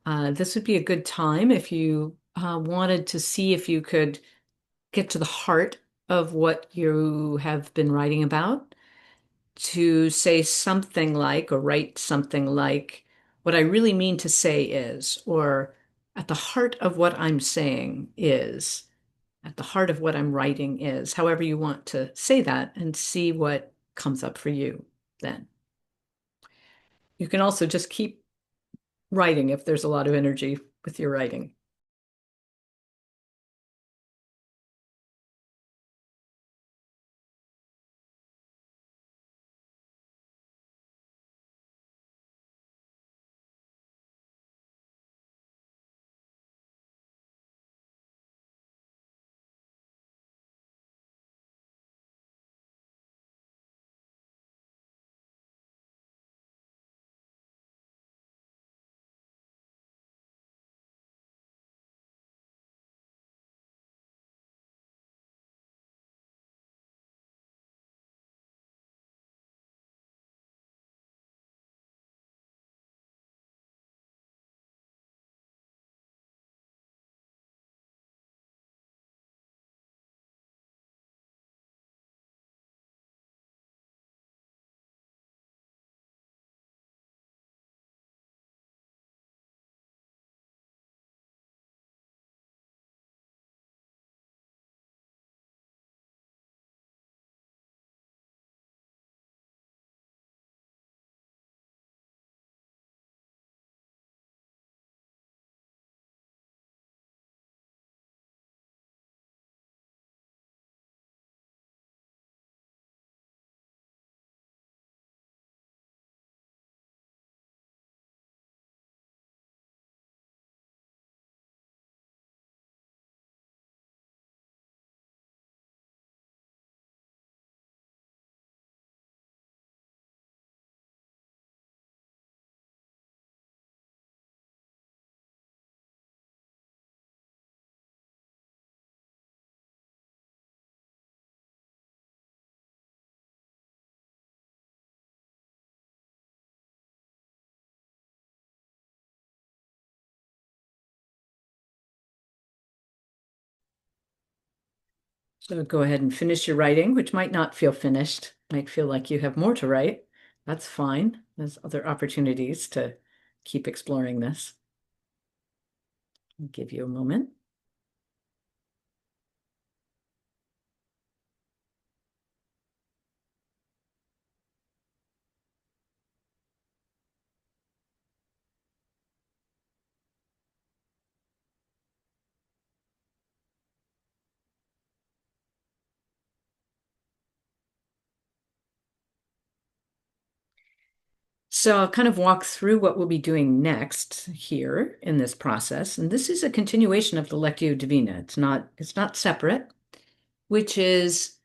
[SPEAKER 1] This would be a good time if you wanted to see if you could get to the heart of what you have been writing about, to say something like, or write something like, what I really mean to say is, or at the heart of what I'm saying is, at the heart of what I'm writing is, however you want to say that, and see what comes up for you then. You can also just keep writing if there's a lot of energy with your writing. So go ahead and finish your writing, which might not feel finished, might feel like you have more to write. That's fine. There's other opportunities to keep exploring this. I'll give you a moment. So I'll kind of walk through what we'll be doing next here in this process. And this is a continuation of the Lectio Divina. It's not separate, which is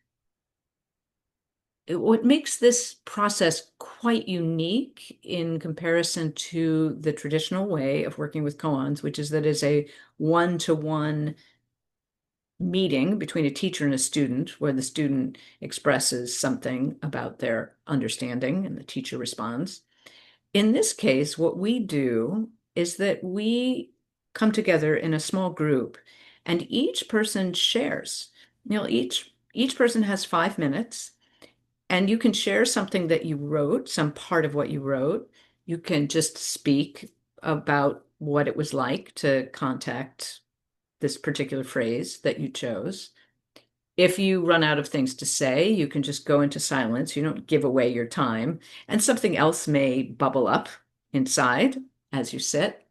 [SPEAKER 1] what makes this process quite unique in comparison to the traditional way of working with koans, which is that it's a one-to-one meeting between a teacher and a student where the student expresses something about their understanding and the teacher responds. In this case, what we do is that we come together in a small group and each person shares. Each person has 5 minutes and you can share something that you wrote, some part of what you wrote. You can just speak about what it was like to contact this particular phrase that you chose. If you run out of things to say, you can just go into silence. You don't give away your time, and something else may bubble up inside as you sit.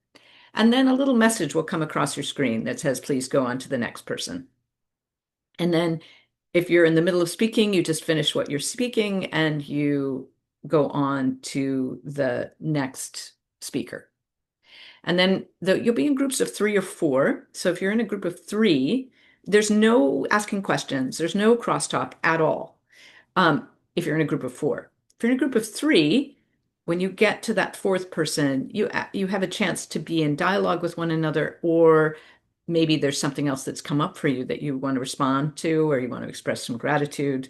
[SPEAKER 1] And then a little message will come across your screen that says, please go on to the next person. And then if you're in the middle of speaking, you just finish what you're speaking and you go on to the next speaker. And then you'll be in groups of 3 or 4. So if you're in a group of 3, there's no asking questions. There's no crosstalk at all. If you're in a group of 4, if you're in a group of 3, when you get to that fourth person, you have a chance to be in dialogue with one another, or maybe there's something else that's come up for you that you want to respond to, or you want to express some gratitude.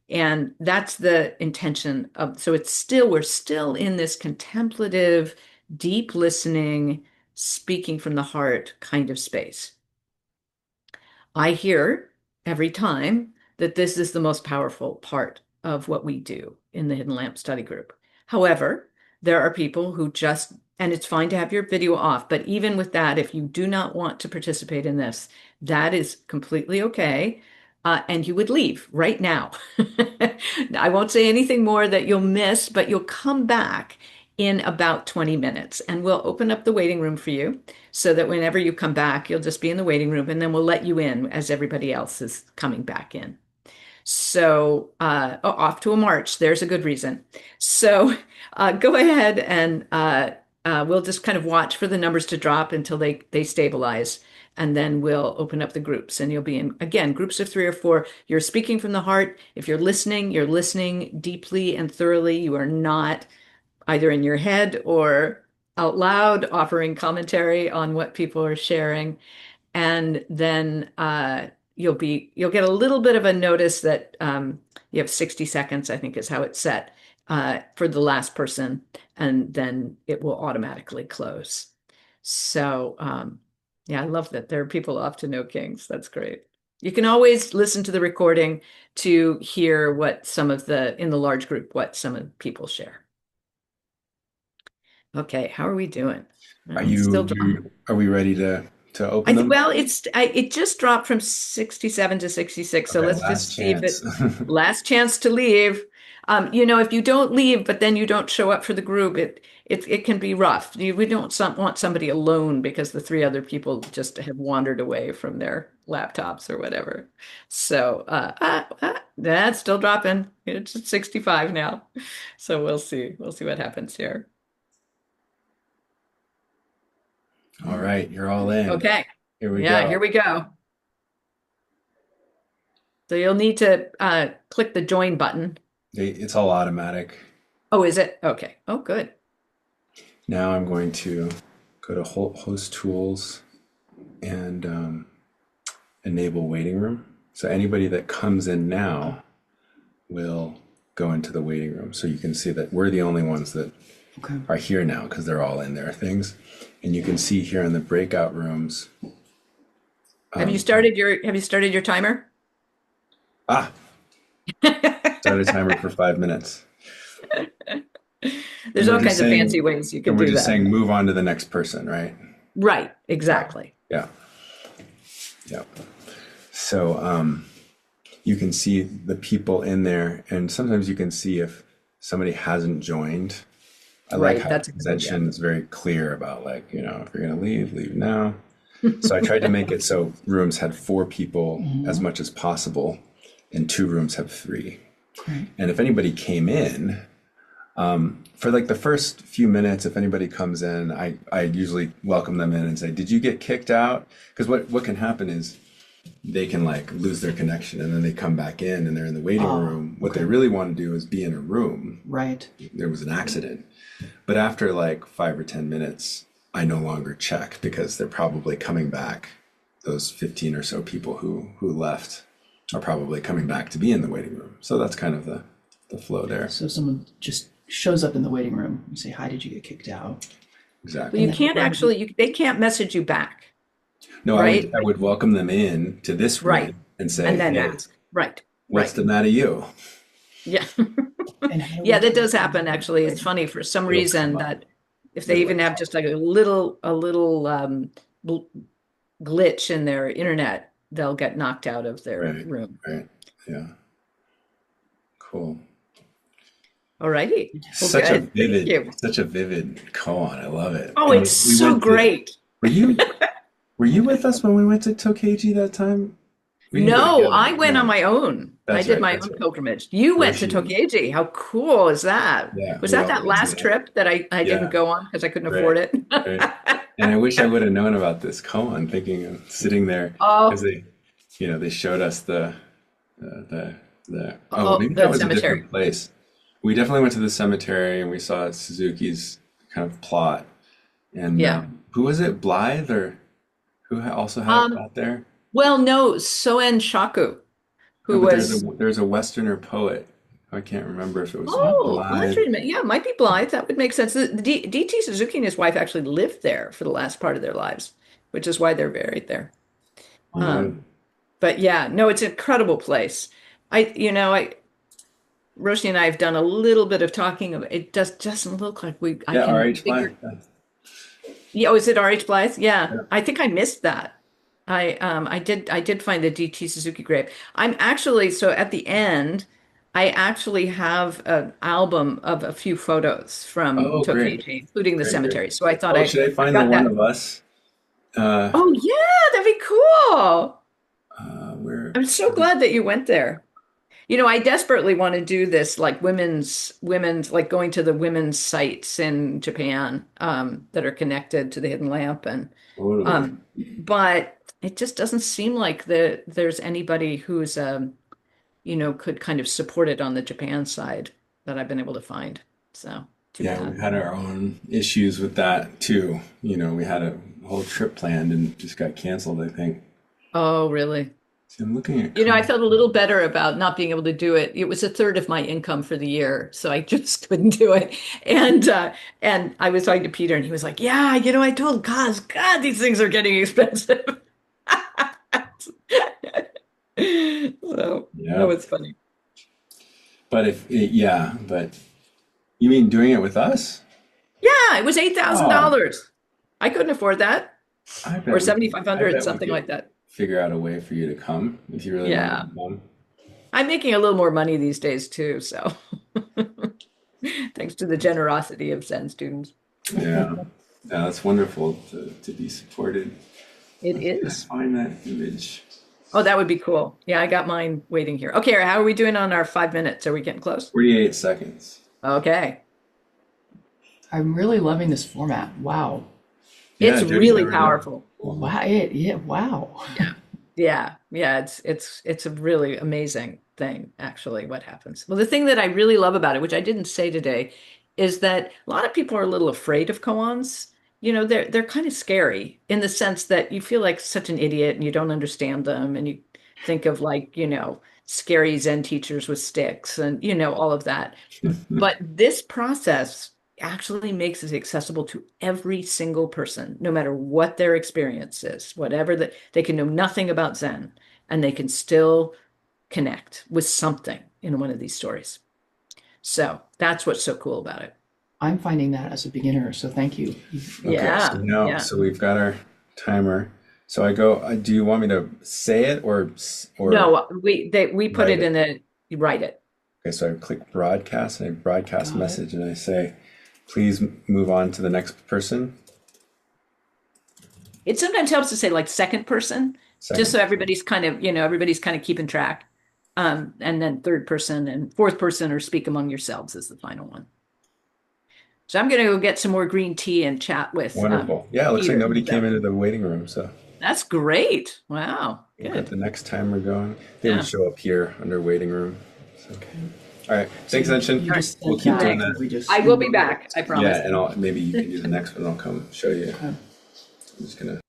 [SPEAKER 1] And that's the intention of, so it's still, we're still in this contemplative, deep listening, speaking from the heart kind of space. I hear every time that this is the most powerful part of what we do in the Hidden Lamp study group. However, there are people who just, and it's fine to have your video off, but even with that, if you do not want to participate in this, that is completely okay. And you would leave right now. I won't say anything more that you'll miss, but you'll come back in about 20 minutes and we'll open up the waiting room for you so that whenever you come back, you'll just be in the waiting room and then we'll let you in as everybody else is coming back in. So, off to a march, there's a good reason. So, go ahead and we'll just kind of watch for the numbers to drop until they stabilize. And then we'll open up the groups and you'll be in, again, groups of 3 or 4. You're speaking from the heart. If you're listening deeply and thoroughly. You are not either in your head or out loud offering commentary on what people are sharing. And then you'll get a little bit of a notice that you have 60 seconds, I think is how it's set, for the last person, and then it will automatically close. So yeah, I love that there are people off to No Kings. That's great. You can always listen to the recording to hear what some of in the large group, what some of the people share. Okay, how are we doing?
[SPEAKER 4] Are
[SPEAKER 1] It's still
[SPEAKER 4] are we ready to open them?
[SPEAKER 1] well, it just dropped from 67 to 66. So
[SPEAKER 4] Okay,
[SPEAKER 1] let's
[SPEAKER 4] last
[SPEAKER 1] just see if
[SPEAKER 4] chance.
[SPEAKER 1] last chance to leave. If you don't leave, but then you don't show up for the group, it can be rough. We don't want somebody alone because the 3 other people just have wandered away from their laptops or whatever. So that's still dropping. It's at 65 now. So we'll see. We'll see what happens here.
[SPEAKER 4] All right, you're all in.
[SPEAKER 1] Okay.
[SPEAKER 4] Here we
[SPEAKER 1] Yeah,
[SPEAKER 4] go.
[SPEAKER 1] here we go. So you'll need to click the join button.
[SPEAKER 4] It's all automatic.
[SPEAKER 1] Oh, is it? Okay. Oh, good.
[SPEAKER 4] Now I'm going to go to host tools and enable waiting room. So anybody that comes in now will go into the waiting room. So you can see that we're the only ones that are here now because they're all in their things. And you can see here in the breakout rooms.
[SPEAKER 1] Have you started your timer?
[SPEAKER 4] Start a timer for 5 minutes.
[SPEAKER 1] There's all kinds of fancy ways you can do that.
[SPEAKER 4] We're just saying move on to the next person, right?
[SPEAKER 1] Right, exactly.
[SPEAKER 4] Yeah. Yeah. So you can see the people in there, and sometimes you can see if somebody hasn't joined. I like how Zenshin is very clear about, like, if you're going to leave, leave now. So I tried to make it so rooms had 4 people as much as possible, and 2 rooms have 3.
[SPEAKER 5] Right.
[SPEAKER 4] And if anybody came in, for like the first few minutes, if anybody comes in, I usually welcome them in and say, did you get kicked out? Because what can happen is they can like lose their connection and then they come back in and they're in the waiting room. What they really want to do is be in a room.
[SPEAKER 5] Right.
[SPEAKER 4] There was an accident. But after like 5 or 10 minutes, I no longer check because they're probably coming back. Those 15 or so people who left are probably coming back to be in the waiting room. So that's kind of the flow there.
[SPEAKER 5] So if someone just shows up in the waiting room, you say, hi, did you get kicked out?
[SPEAKER 4] Exactly.
[SPEAKER 1] But you can't actually, they can't message you back.
[SPEAKER 4] No,
[SPEAKER 1] right?
[SPEAKER 4] I would welcome them in to this room and say,
[SPEAKER 1] and then
[SPEAKER 4] hey,
[SPEAKER 1] ask. Right.
[SPEAKER 4] what's the matter you?
[SPEAKER 1] Yeah.
[SPEAKER 5] And
[SPEAKER 1] Yeah, that does happen actually. It's funny for some reason that if they even have just like a little glitch in their internet, they'll get knocked out of their room.
[SPEAKER 4] Right. Yeah. Cool.
[SPEAKER 1] All righty. Well,
[SPEAKER 4] Such a
[SPEAKER 1] good.
[SPEAKER 4] such a vivid koan. I love it.
[SPEAKER 1] Oh,
[SPEAKER 4] And
[SPEAKER 1] it's so great.
[SPEAKER 4] Were you with us when we went to Tokei-ji that time? We didn't go
[SPEAKER 1] No,
[SPEAKER 4] together.
[SPEAKER 1] I went
[SPEAKER 4] No.
[SPEAKER 1] on my own.
[SPEAKER 4] That's
[SPEAKER 1] I did
[SPEAKER 4] right,
[SPEAKER 1] my
[SPEAKER 4] that's
[SPEAKER 1] own
[SPEAKER 4] right.
[SPEAKER 1] pilgrimage. You went to
[SPEAKER 4] Yoshi.
[SPEAKER 1] Tokei-ji. How cool is that?
[SPEAKER 4] Yeah,
[SPEAKER 1] Was
[SPEAKER 4] we
[SPEAKER 1] that
[SPEAKER 4] all
[SPEAKER 1] that
[SPEAKER 4] went
[SPEAKER 1] last
[SPEAKER 4] to that.
[SPEAKER 1] trip that I
[SPEAKER 4] Yeah.
[SPEAKER 1] didn't go on because I couldn't
[SPEAKER 4] Right,
[SPEAKER 1] afford it?
[SPEAKER 4] right. And I wish I would have known about this koan, thinking of sitting there
[SPEAKER 1] Oh,
[SPEAKER 4] because they showed us the maybe
[SPEAKER 1] the
[SPEAKER 4] that was a
[SPEAKER 1] cemetery.
[SPEAKER 4] different place. We definitely went to the cemetery and we saw Suzuki's kind of plot. And
[SPEAKER 1] Yeah.
[SPEAKER 4] who was it? Blythe or who also had a plot there?
[SPEAKER 1] Well, no, Soen Shaku. who
[SPEAKER 4] but
[SPEAKER 1] was,
[SPEAKER 4] there's a Westerner poet. I can't remember if it was
[SPEAKER 1] oh, well, let's
[SPEAKER 4] Blythe.
[SPEAKER 1] read a minute. Yeah, it might be Blythe. That would make sense. D.T. Suzuki and his wife actually lived there for the last part of their lives, which is why they're buried there.
[SPEAKER 5] Wow.
[SPEAKER 4] Oh,
[SPEAKER 1] Um, but yeah, no, it's an incredible place. Roshni and I have done a little bit of talking of it. Just doesn't look like I
[SPEAKER 4] yeah,
[SPEAKER 1] can
[SPEAKER 4] R.H. Blythe.
[SPEAKER 1] figure. Yeah, oh, is it R.H. Blythe? Yeah,
[SPEAKER 4] Yeah.
[SPEAKER 1] I think I missed that. I did find the D.T. Suzuki grave. I'm actually so at the end, I actually have an album of a few photos from
[SPEAKER 4] Oh, great,
[SPEAKER 1] Tokei-ji, including the
[SPEAKER 4] great, great.
[SPEAKER 1] cemetery. So I thought
[SPEAKER 4] Oh, should I
[SPEAKER 1] I've
[SPEAKER 4] find the
[SPEAKER 1] got
[SPEAKER 4] one
[SPEAKER 1] that.
[SPEAKER 4] of us? Uh,
[SPEAKER 1] Oh yeah, that'd be cool.
[SPEAKER 4] where?
[SPEAKER 1] I'm so glad that you went there. I desperately want to do this, like women's, like going to the women's sites in Japan that are connected to the Hidden Lamp, and
[SPEAKER 4] Totally.
[SPEAKER 1] um, but it just doesn't seem like there's anybody who's could kind of support it on the Japan side that I've been able to find. So too
[SPEAKER 4] Yeah, we
[SPEAKER 1] bad.
[SPEAKER 4] had our own issues with that too. We had a whole trip planned and just got canceled, I think.
[SPEAKER 1] Oh, really?
[SPEAKER 4] See, I'm looking at
[SPEAKER 1] I felt a little better about not being able to do it. It was a third of my income for the year, so I just couldn't do it. And I was talking to Peter, and he was like, "Yeah, I told God, these things are getting expensive." So that
[SPEAKER 4] yeah.
[SPEAKER 1] was funny.
[SPEAKER 4] But but you mean doing it with us?
[SPEAKER 1] Yeah, it was eight thousand
[SPEAKER 4] Oh,
[SPEAKER 1] dollars. I couldn't afford that,
[SPEAKER 4] I
[SPEAKER 1] or
[SPEAKER 4] bet we could. I
[SPEAKER 1] 7,500,
[SPEAKER 4] bet we
[SPEAKER 1] something
[SPEAKER 4] could
[SPEAKER 1] like that.
[SPEAKER 4] figure out a way for you to come if you really wanted
[SPEAKER 1] Yeah,
[SPEAKER 4] to come.
[SPEAKER 1] I'm making a little more money these days too, so thanks to the generosity of Zen students.
[SPEAKER 4] Yeah, yeah, that's wonderful to be supported.
[SPEAKER 1] It
[SPEAKER 4] Let's
[SPEAKER 1] is.
[SPEAKER 4] find that image.
[SPEAKER 1] Oh, that would be cool. Yeah, I got mine waiting here. Okay, how are we doing on our 5 minutes? Are we getting close?
[SPEAKER 4] 48 seconds.
[SPEAKER 1] Okay.
[SPEAKER 5] I'm really loving this format. Wow.
[SPEAKER 4] Yeah,
[SPEAKER 1] It's
[SPEAKER 4] Jody's
[SPEAKER 1] really
[SPEAKER 4] never done it
[SPEAKER 1] powerful.
[SPEAKER 4] before.
[SPEAKER 5] Wow. Yeah. Wow.
[SPEAKER 1] Yeah. Yeah. Yeah. It's a really amazing thing, actually, what happens. Well, the thing that I really love about it, which I didn't say today, is that a lot of people are a little afraid of koans. They're kind of scary in the sense that you feel like such an idiot and you don't understand them and you think of like, scary Zen teachers with sticks and all of that. But this process actually makes it accessible to every single person, no matter what their experience is, whatever that they can know nothing about Zen, and they can still connect with something in one of these stories. So that's what's so cool about it.
[SPEAKER 5] I'm finding that as a beginner. So thank you.
[SPEAKER 4] Okay, so
[SPEAKER 1] Yeah,
[SPEAKER 4] now,
[SPEAKER 1] yeah.
[SPEAKER 4] so we've got our timer. So I go, do you want me to say it or
[SPEAKER 1] No, we put
[SPEAKER 4] write
[SPEAKER 1] it
[SPEAKER 4] it?
[SPEAKER 1] in the you write it.
[SPEAKER 4] Okay, so I click broadcast and I broadcast
[SPEAKER 5] Got it.
[SPEAKER 4] message and I say, please move on to the next person.
[SPEAKER 1] It sometimes helps to say like second person, just
[SPEAKER 4] Second
[SPEAKER 1] so
[SPEAKER 4] person.
[SPEAKER 1] everybody's kind of keeping track. And then third person and fourth person or speak among yourselves is the final one. So I'm going to go get some more green tea and chat with
[SPEAKER 4] Wonderful. Yeah, it looks like
[SPEAKER 1] Peter.
[SPEAKER 4] nobody came
[SPEAKER 1] So
[SPEAKER 4] into the waiting room, so
[SPEAKER 1] that's great. Wow,
[SPEAKER 4] we've got
[SPEAKER 1] good.
[SPEAKER 4] the next timer going. They would
[SPEAKER 1] Yeah.
[SPEAKER 4] show up here under waiting room. So,
[SPEAKER 5] Okay.
[SPEAKER 4] all right,
[SPEAKER 5] So
[SPEAKER 4] thanks, Enshin.
[SPEAKER 5] you
[SPEAKER 1] All right.
[SPEAKER 5] just
[SPEAKER 4] We'll
[SPEAKER 5] said
[SPEAKER 4] keep doing
[SPEAKER 5] that,
[SPEAKER 1] Thanks.
[SPEAKER 5] or
[SPEAKER 4] that.
[SPEAKER 5] we just.
[SPEAKER 1] I will be back. I promise.
[SPEAKER 4] Yeah, and maybe you can do the next one. I'll come show you.
[SPEAKER 5] Okay.
[SPEAKER 4] I'm just gonna.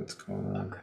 [SPEAKER 4] what's going on.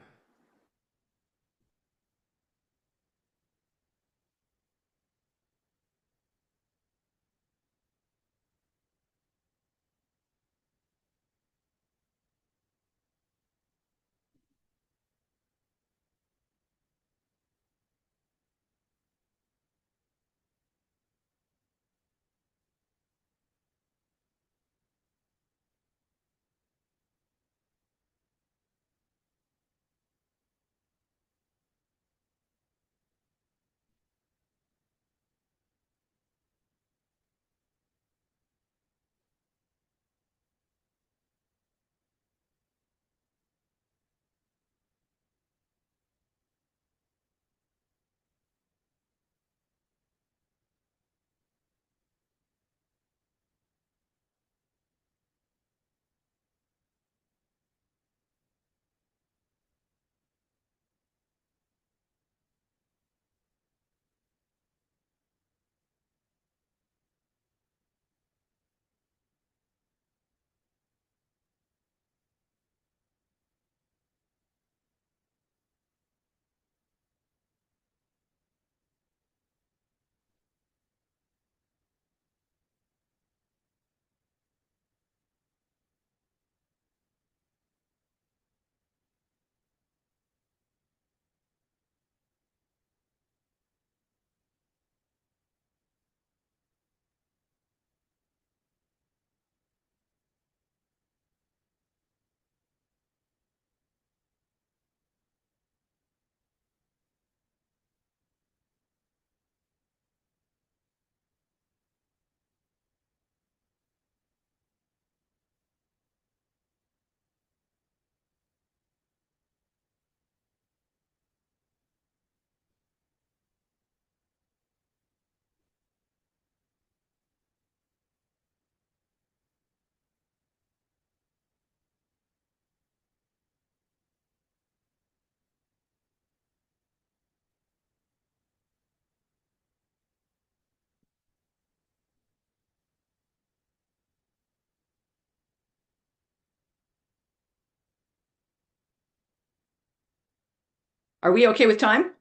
[SPEAKER 1] Are we okay with time?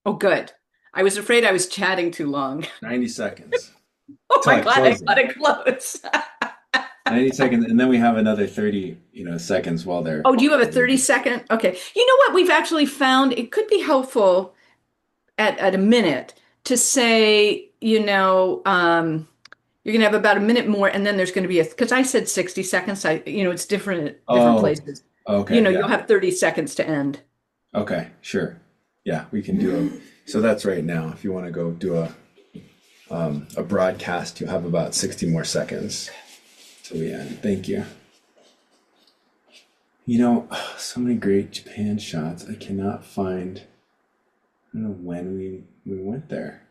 [SPEAKER 1] Oh, good. I was afraid I was chatting too long.
[SPEAKER 4] 90 seconds
[SPEAKER 1] Oh
[SPEAKER 4] till
[SPEAKER 1] my
[SPEAKER 4] I
[SPEAKER 1] God, I
[SPEAKER 4] close it.
[SPEAKER 1] gotta close.
[SPEAKER 4] 90 seconds, and then we have another 30, seconds while they're.
[SPEAKER 1] Oh, do you have a 30-second? Okay. You know what we've actually found? It could be helpful at a minute to say, you're going to have about a minute more, and then there's going to be because I said 60 seconds. It's different at different
[SPEAKER 4] Oh,
[SPEAKER 1] places.
[SPEAKER 4] okay,
[SPEAKER 1] You'll
[SPEAKER 4] yeah.
[SPEAKER 1] have 30 seconds to end.
[SPEAKER 4] Okay, sure. Yeah, we can do a. So that's right now. If you want to go do a broadcast, you have about 60 more seconds till we end. Thank you. So many great Japan shots. I cannot find. I don't know when we went there.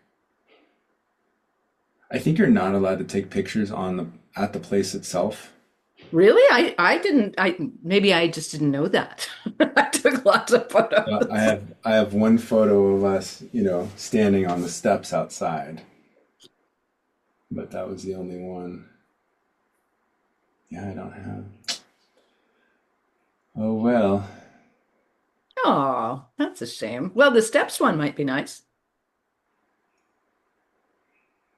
[SPEAKER 4] I think you're not allowed to take pictures at the place itself.
[SPEAKER 1] Really? I didn't, maybe I just didn't know that. I took lots of
[SPEAKER 4] I
[SPEAKER 1] photos.
[SPEAKER 4] have one photo of us, standing on the steps outside, but that was the only one. Yeah, I don't have. Oh well.
[SPEAKER 1] Oh, that's a shame. Well, the steps one might be nice.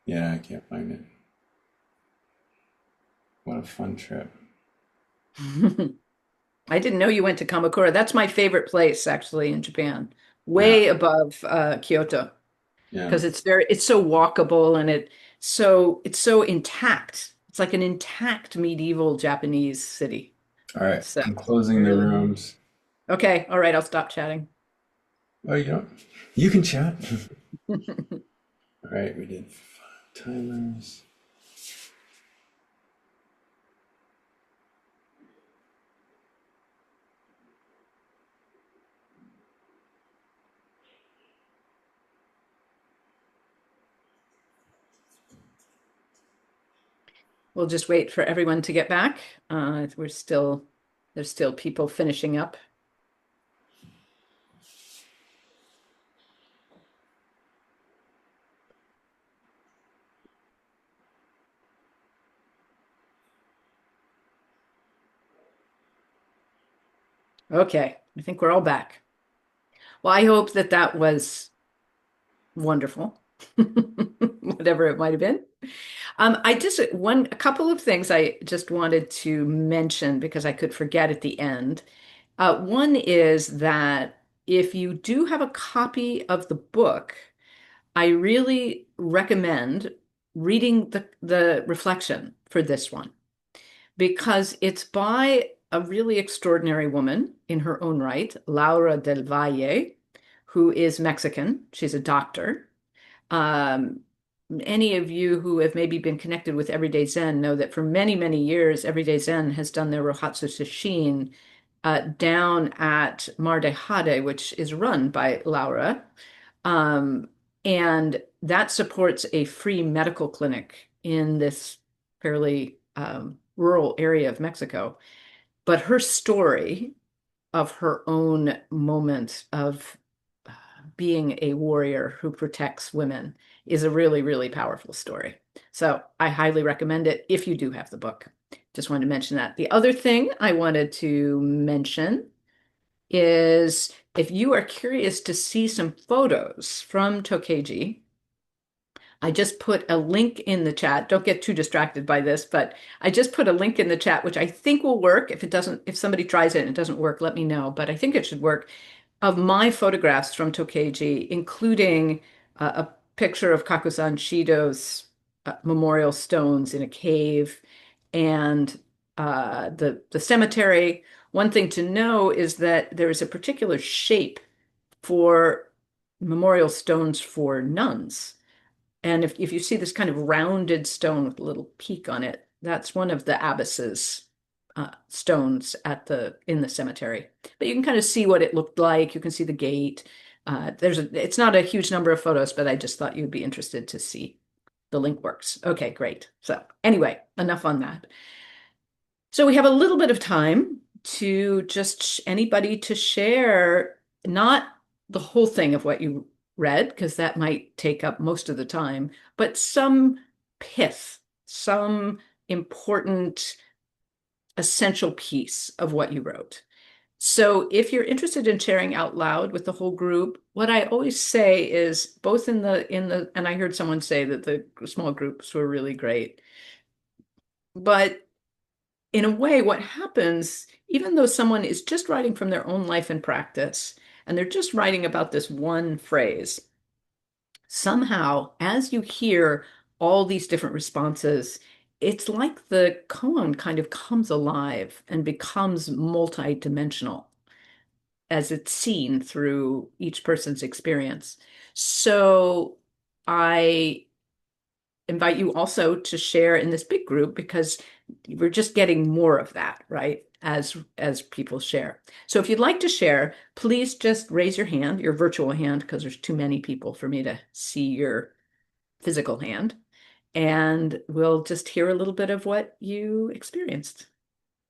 [SPEAKER 4] Yeah, I can't find it. What a fun trip.
[SPEAKER 1] I didn't know you went to Kamakura. That's my favorite place actually in Japan,
[SPEAKER 4] Yeah,
[SPEAKER 1] way above Kyoto,
[SPEAKER 4] yeah.
[SPEAKER 1] because it's so walkable and it's so intact. It's like an intact medieval Japanese city.
[SPEAKER 4] All right,
[SPEAKER 1] So
[SPEAKER 4] I'm closing the
[SPEAKER 1] really
[SPEAKER 4] rooms.
[SPEAKER 1] okay. All right, I'll stop chatting.
[SPEAKER 4] Oh, you can chat. All right, we did timers.
[SPEAKER 1] We'll just wait for everyone to get back. There's still people finishing up. Okay, I think we're all back. Well, I hope that that was wonderful, whatever it might have been. A couple of things I just wanted to mention because I could forget at the end. One is that if you do have a copy of the book, I really recommend reading the reflection for this one because it's by a really extraordinary woman in her own right, Laura del Valle, who is Mexican. She's a doctor. Um, any of you who have maybe been connected with Everyday Zen know that for many, many years, Everyday Zen has done their Rohatsu Sesshin down at Mar de Jade, which is run by Laura. Um, and that supports a free medical clinic in this fairly rural area of Mexico. But her story of her own moment of being a warrior who protects women is a really, really powerful story. So I highly recommend it if you do have the book. Just wanted to mention that. The other thing I wanted to mention is if you are curious to see some photos from Tokei-ji, I just put a link in the chat. Don't get too distracted by this, but I just put a link in the chat, which I think will work. If it doesn't, if somebody tries it and it doesn't work, let me know. But I think it should work of my photographs from Tokei-ji, including a picture of Kakuzan Shido's memorial stones in a cave and the cemetery. One thing to know is that there is a particular shape for memorial stones for nuns. And if you see this kind of rounded stone with a little peak on it, that's one of the abbess's stones in the cemetery. But you can kind of see what it looked like. You can see the gate. It's not a huge number of photos, but I just thought you'd be interested to see. The link works. Okay, great. So anyway, enough on that. So we have a little bit of time to just anybody to share, not the whole thing of what you read, because that might take up most of the time, but some pith, some important essential piece of what you wrote. So if you're interested in sharing out loud with the whole group, what I always say is both and I heard someone say that the small groups were really great. But in a way, what happens, even though someone is just writing from their own life and practice, and they're just writing about this one phrase, somehow, as you hear all these different responses, it's like the koan kind of comes alive and becomes multidimensional as it's seen through each person's experience. So I invite you also to share in this big group because we're just getting more of that, right? As people share. So if you'd like to share, please just raise your hand, your virtual hand, because there's too many people for me to see your physical hand. And we'll just hear a little bit of what you experienced.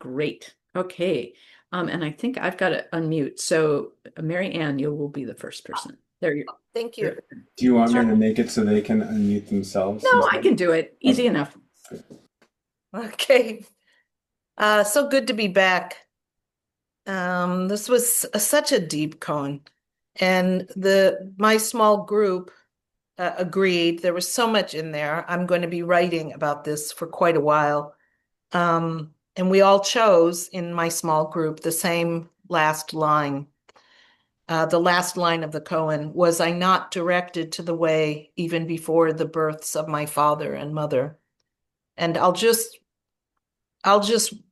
[SPEAKER 1] Great. Okay. And I think I've got to unmute. So Mary Ann, you will be the first person. There you
[SPEAKER 6] Thank you.
[SPEAKER 4] Do you want me to make it so they can unmute themselves?
[SPEAKER 1] No, I can do it. Easy enough.
[SPEAKER 6] Okay. So good to be back. This was such a deep koan, and my small group agreed. There was so much in there. I'm going to be writing about this for quite a while. And we all chose in my small group the same last line. The last line of the koan was, "I not directed to the way even before the births of my father and mother." And I'll just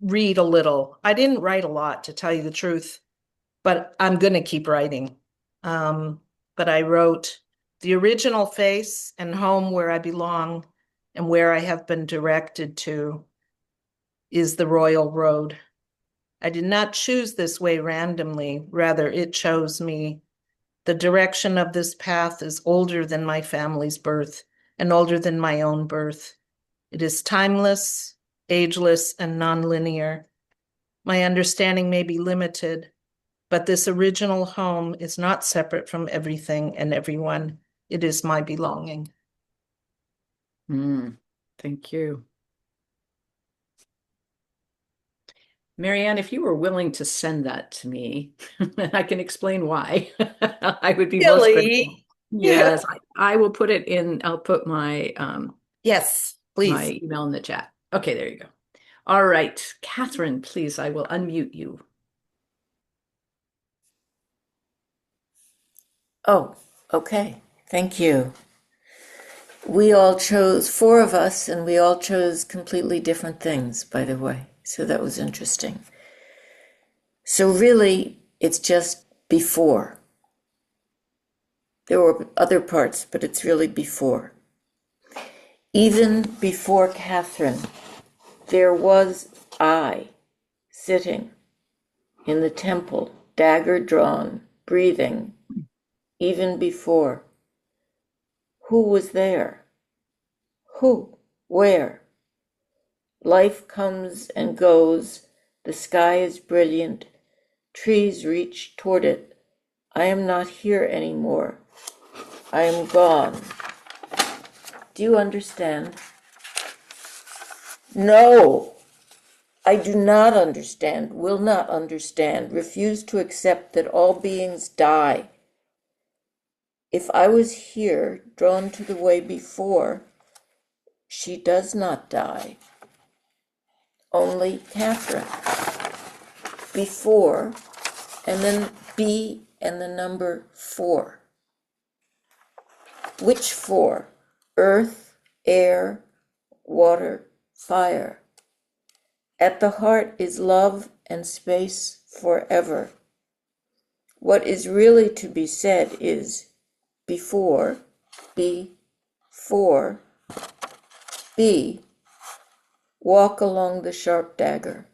[SPEAKER 6] read a little. I didn't write a lot, to tell you the truth, but I'm going to keep writing. But I wrote, "The original face and home where I belong and where I have been directed to is the royal road. I did not choose this way randomly. Rather, it chose me. The direction of this path is older than my family's birth and older than my own birth. It is timeless, ageless, and nonlinear. My understanding may be limited, but this original home is not separate from everything and everyone. It is my belonging."
[SPEAKER 1] Thank you. Marianne, if you were willing to send that to me, I can explain why. I would be most grateful.
[SPEAKER 6] Really?
[SPEAKER 1] Yes, I will put it in. I'll put my
[SPEAKER 6] Yes,
[SPEAKER 1] my
[SPEAKER 6] please.
[SPEAKER 1] email in the chat. Okay, there you go. All right, Catherine, please, I will unmute you.
[SPEAKER 7] Oh, okay. Thank you. We all chose, four of us, and we all chose completely different things, by the way. So that was interesting. So really, it's just before. There were other parts, but it's really before. Even before Catherine, there was I sitting in the temple, dagger drawn, breathing, even before. Who was there? Who? Where? Life comes and goes. The sky is brilliant. Trees reach toward it. I am not here anymore. I am gone. Do you understand? No, I do not understand, will not understand, refuse to accept that all beings die. If I was here, drawn to the way before, she does not die. Only Catherine. Before, and then B and the number 4. Which 4? Earth, air, water, fire. At the heart is love and space forever. What is really to be said is before, before, be, walk along the sharp dagger.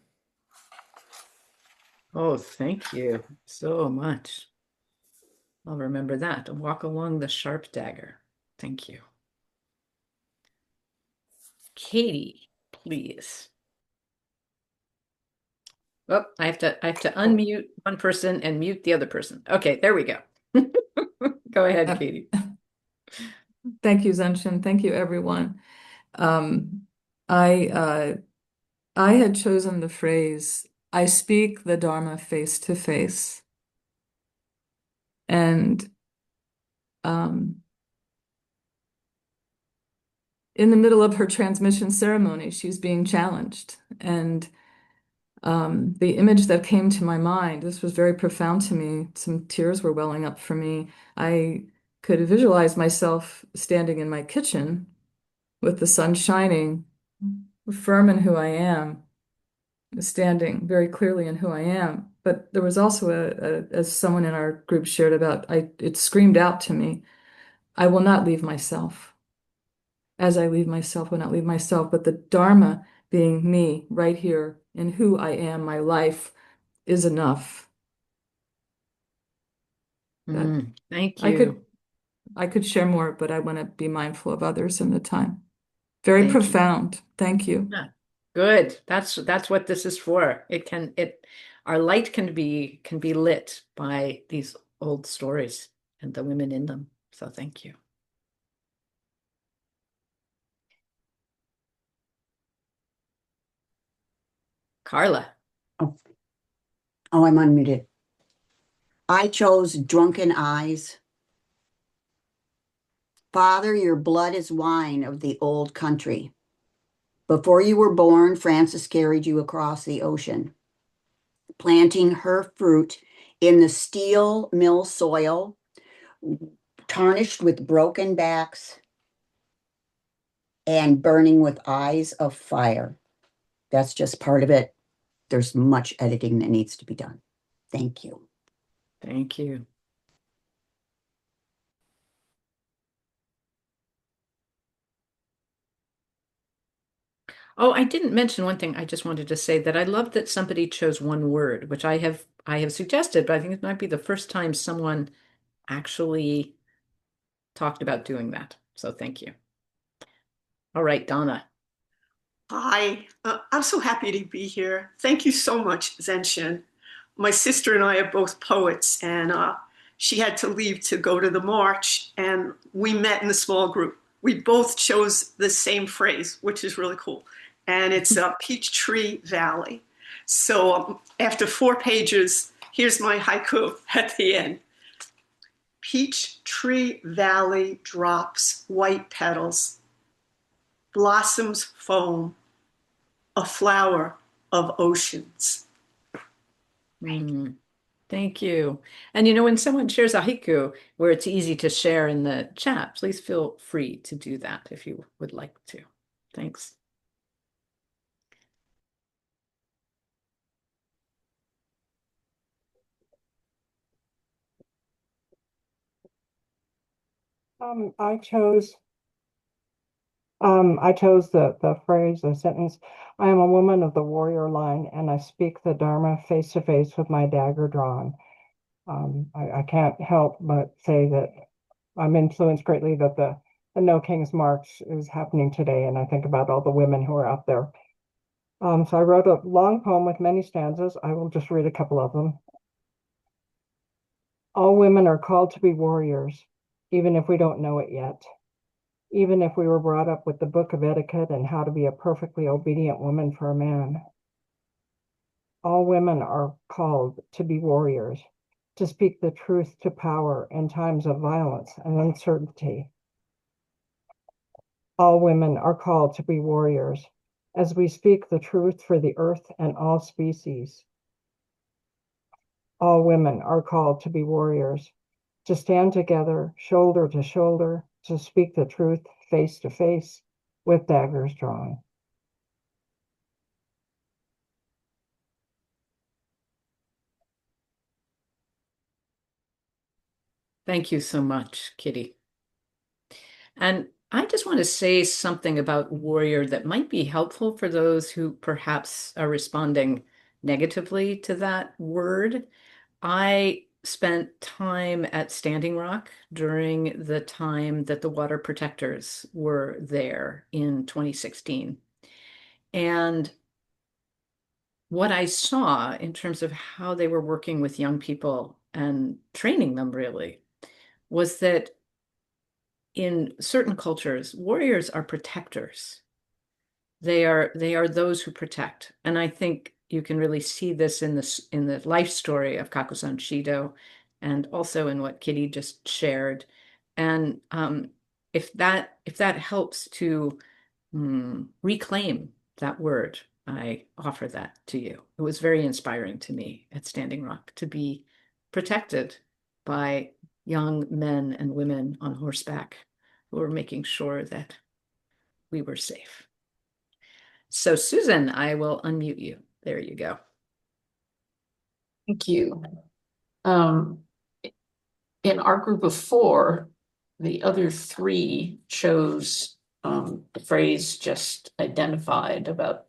[SPEAKER 1] Oh, thank you so much. I'll remember that. Walk along the sharp dagger. Thank you. Katie, please. Oh, I have to unmute one person and mute the other person. Okay, there we go. Go ahead, Katie.
[SPEAKER 8] Thank you, Zenshin. Thank you, everyone. Um, I had chosen the phrase, I speak the Dharma face to face. And in the middle of her transmission ceremony, she's being challenged. And the image that came to my mind, this was very profound to me. Some tears were welling up for me. I could visualize myself standing in my kitchen with the sun shining, firm in who I am, standing very clearly in who I am. But there was also as someone in our group shared about, it screamed out to me, I will not leave myself. As I leave myself, will not leave myself, but the Dharma being me right here in who I am, my life is enough.
[SPEAKER 1] Thank
[SPEAKER 8] I
[SPEAKER 1] you.
[SPEAKER 8] could share more, but I want to be mindful of others in the time. Very
[SPEAKER 1] Thank you.
[SPEAKER 8] profound. Thank you.
[SPEAKER 1] Yeah, good. That's what this is for. Our light can be lit by these old stories and the women in them. So thank you. Carla.
[SPEAKER 9] Oh, I'm unmuted. I chose drunken eyes. Father, your blood is wine of the old country. Before you were born, Frances carried you across the ocean, planting her fruit in the steel mill soil, tarnished with broken backs and burning with eyes of fire. That's just part of it. There's much editing that needs to be done. Thank you.
[SPEAKER 1] Thank you. Oh, I didn't mention one thing. I just wanted to say that I love that somebody chose one word, which I have suggested, but I think it might be the first time someone actually talked about doing that. So thank you. All right, Donna.
[SPEAKER 10] Hi, I'm so happy to be here. Thank you so much, Zenshin. My sister and I are both poets, and she had to leave to go to the march, and we met in a small group. We both chose the same phrase, which is really cool. And it's Peachtree Valley. So after 4 pages, here's my haiku at the end. Peach tree valley drops white petals, blossoms foam, a flower of oceans.
[SPEAKER 1] Thank you. And you know, when someone shares a haiku where it's easy to share in the chat, please feel free to do that if you would like to. Thanks.
[SPEAKER 11] I chose the phrase, the sentence, I am a woman of the warrior line, and I speak the Dharma face to face with my dagger drawn. I can't help but say that I'm influenced greatly that the No King's March is happening today, and I think about all the women who are out there. So I wrote a long poem with many stanzas. I will just read a couple of them. All women are called to be warriors, even if we don't know it yet. Even if we were brought up with the book of etiquette and how to be a perfectly obedient woman for a man. All women are called to be warriors, to speak the truth to power in times of violence and uncertainty. All women are called to be warriors as we speak the truth for the earth and all species. All women are called to be warriors, to stand together, shoulder to shoulder, to speak the truth face to face with daggers drawn.
[SPEAKER 1] Thank you so much, Kitty. And I just want to say something about warrior that might be helpful for those who perhaps are responding negatively to that word. I spent time at Standing Rock during the time that the water protectors were there in 2016. And what I saw in terms of how they were working with young people and training them really was that in certain cultures, warriors are protectors. They are those who protect. And I think you can really see this in the life story of Kakuzan Shido and also in what Kitty just shared. And if that helps to reclaim that word, I offer that to you. It was very inspiring to me at Standing Rock to be protected by young men and women on horseback who were making sure that we were safe. So, Susan, I will unmute you. There you go.
[SPEAKER 12] Thank you. In our group of 4, the other 3 chose the phrase just identified about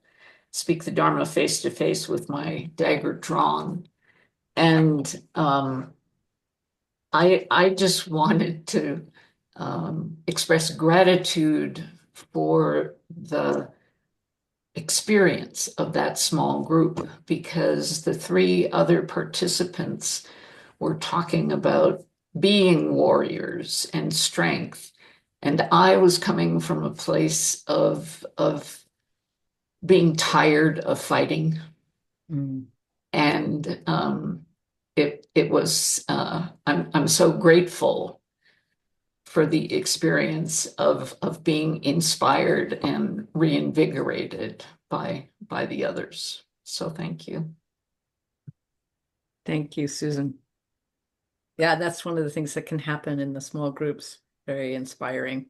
[SPEAKER 12] speak the Dharma face to face with my dagger drawn. And I just wanted to express gratitude for the experience of that small group, because the 3 other participants were talking about being warriors and strength. And I was coming from a place of being tired of fighting. And it was I'm so grateful for the experience of being inspired and reinvigorated by the others. So thank you.
[SPEAKER 1] Thank you, Susan. Yeah, that's one of the things that can happen in the small groups. Very inspiring.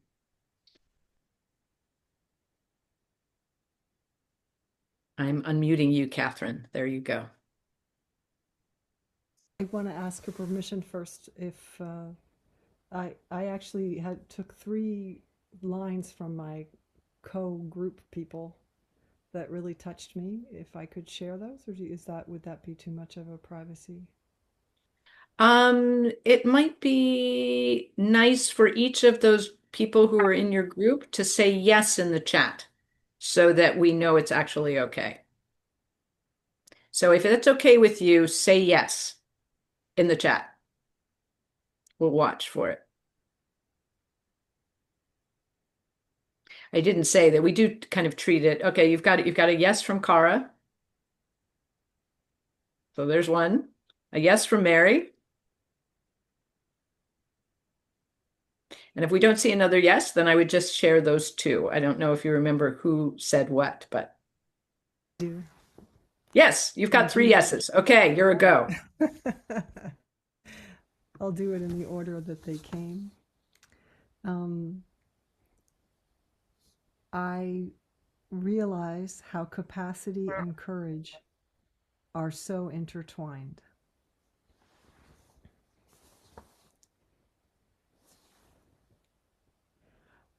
[SPEAKER 1] I'm unmuting you, Catherine. There you go.
[SPEAKER 3] I want to ask her permission first if I actually took 3 lines from my co-group people that really touched me. If I could share those, or would that be too much of a privacy?
[SPEAKER 1] It might be nice for each of those people who are in your group to say yes in the chat so that we know it's actually okay. So if it's okay with you, say yes in the chat. We'll watch for it. I didn't say that we do kind of treat it. Okay, you've got a yes from Kara. So there's one. A yes from Mary. And if we don't see another yes, then I would just share those two. I don't know if you remember who said what, but
[SPEAKER 3] Do.
[SPEAKER 1] yes, you've got three yeses. Okay, you're a go.
[SPEAKER 3] I'll do it in the order that they came. I realize how capacity and courage are so intertwined.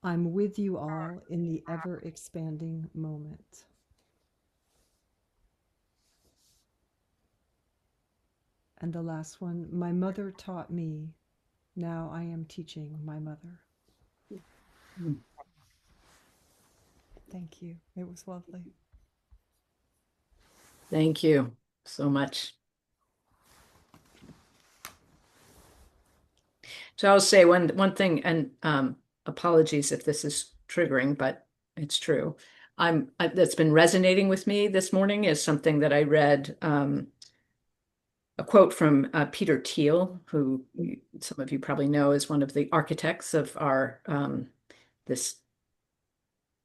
[SPEAKER 3] I'm with you all in the ever-expanding moment. And the last one, my mother taught me, now I am teaching my mother. Thank you. It was lovely.
[SPEAKER 1] Thank you so much. So I'll say one thing, and apologies if this is triggering, but it's true. That's been resonating with me this morning is something that I read, a quote from Peter Thiel, who some of you probably know is one of the architects of our this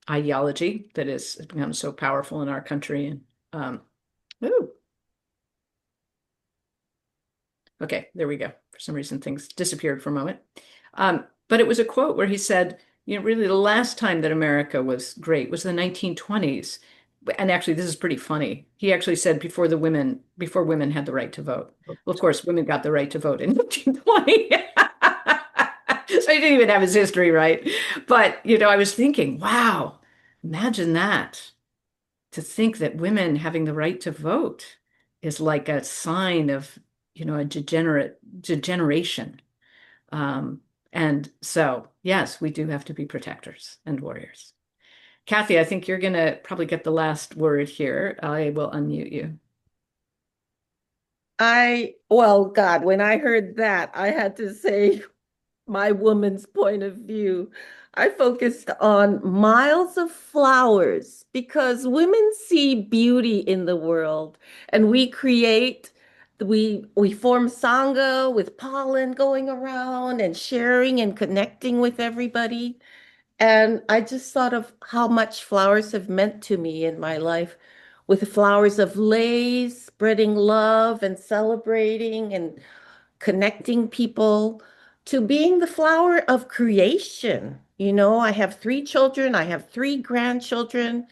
[SPEAKER 1] ideology that has become so powerful in our country. And ooh. Okay, there we go. For some reason, things disappeared for a moment. But it was a quote where he said, really the last time that America was great was the 1920s. And actually, this is pretty funny. He actually said before women had the right to vote. Well, of course, women got the right to vote in 1920. So he didn't even have his history right. But, I was thinking, wow, imagine that. To think that women having the right to vote is like a sign of, a degeneration. And so, yes, we do have to be protectors and warriors. Kathy, I think you're going to probably get the last word here. I will unmute you.
[SPEAKER 13] Well, God, when I heard that, I had to say my woman's point of view. I focused on miles of flowers because women see beauty in the world and we form sangha with pollen going around and sharing and connecting with everybody. And I just thought of how much flowers have meant to me in my life, with the flowers of lays, spreading love and celebrating and connecting people, to being the flower of creation. I have 3 children, I have 3 grandchildren.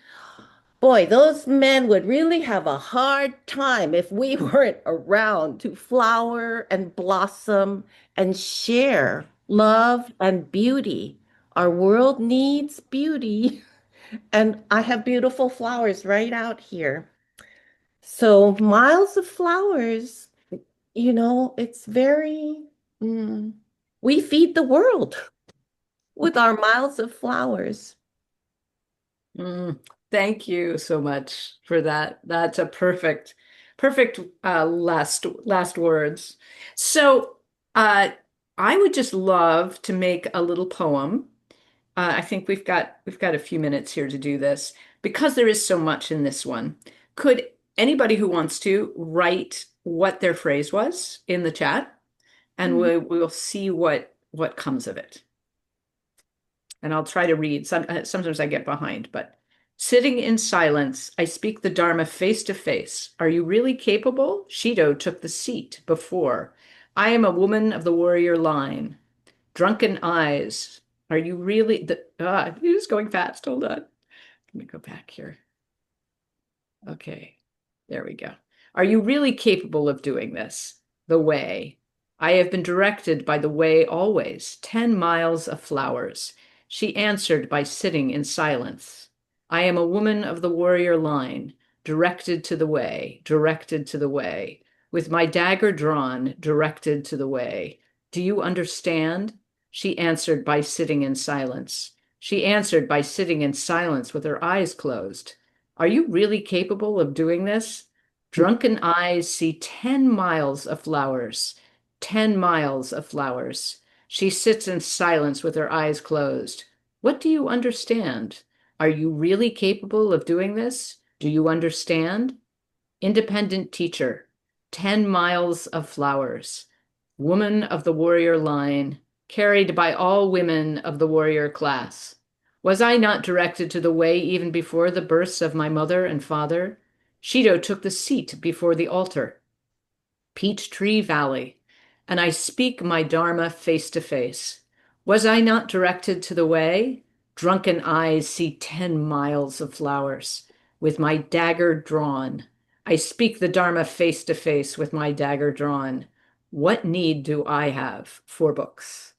[SPEAKER 13] Boy, those men would really have a hard time if we weren't around to flower and blossom and share love and beauty. Our world needs beauty, and I have beautiful flowers right out here. So, miles of flowers, it's very, mm, we feed the world with our miles of flowers.
[SPEAKER 1] Thank you so much for that. That's a perfect last words. So I would just love to make a little poem. I think we've got a few minutes here to do this because there is so much in this one. Could anybody who wants to write what their phrase was in the chat, and we'll see what comes of it. And I'll try to read. Sometimes I get behind, but sitting in silence, I speak the Dharma face to face. Are you really capable? Shido took the seat before. I am a woman of the warrior line. Drunken eyes. Are you really it is going fast. Hold on. Let me go back here. Okay, there we go. Are you really capable of doing this? The way. I have been directed by the way always. 10 miles of flowers. She answered by sitting in silence. I am a woman of the warrior line, directed to the way, directed to the way. With my dagger drawn, directed to the way. Do you understand? She answered by sitting in silence. She answered by sitting in silence with her eyes closed. Are you really capable of doing this? Drunken eyes see 10 miles of flowers. 10 miles of flowers. She sits in silence with her eyes closed. What do you understand? Are you really capable of doing this? Do you understand? Independent teacher. 10 miles of flowers, woman of the warrior line, carried by all women of the warrior class. Was I not directed to the way even before the births of my mother and father? Shido took the seat before the altar. Peach Tree Valley, and I speak my Dharma face to face. Was I not directed to the way? Drunken eyes see 10 miles of flowers, with my dagger drawn. I speak the Dharma face to face with my dagger drawn. What need do I have for books?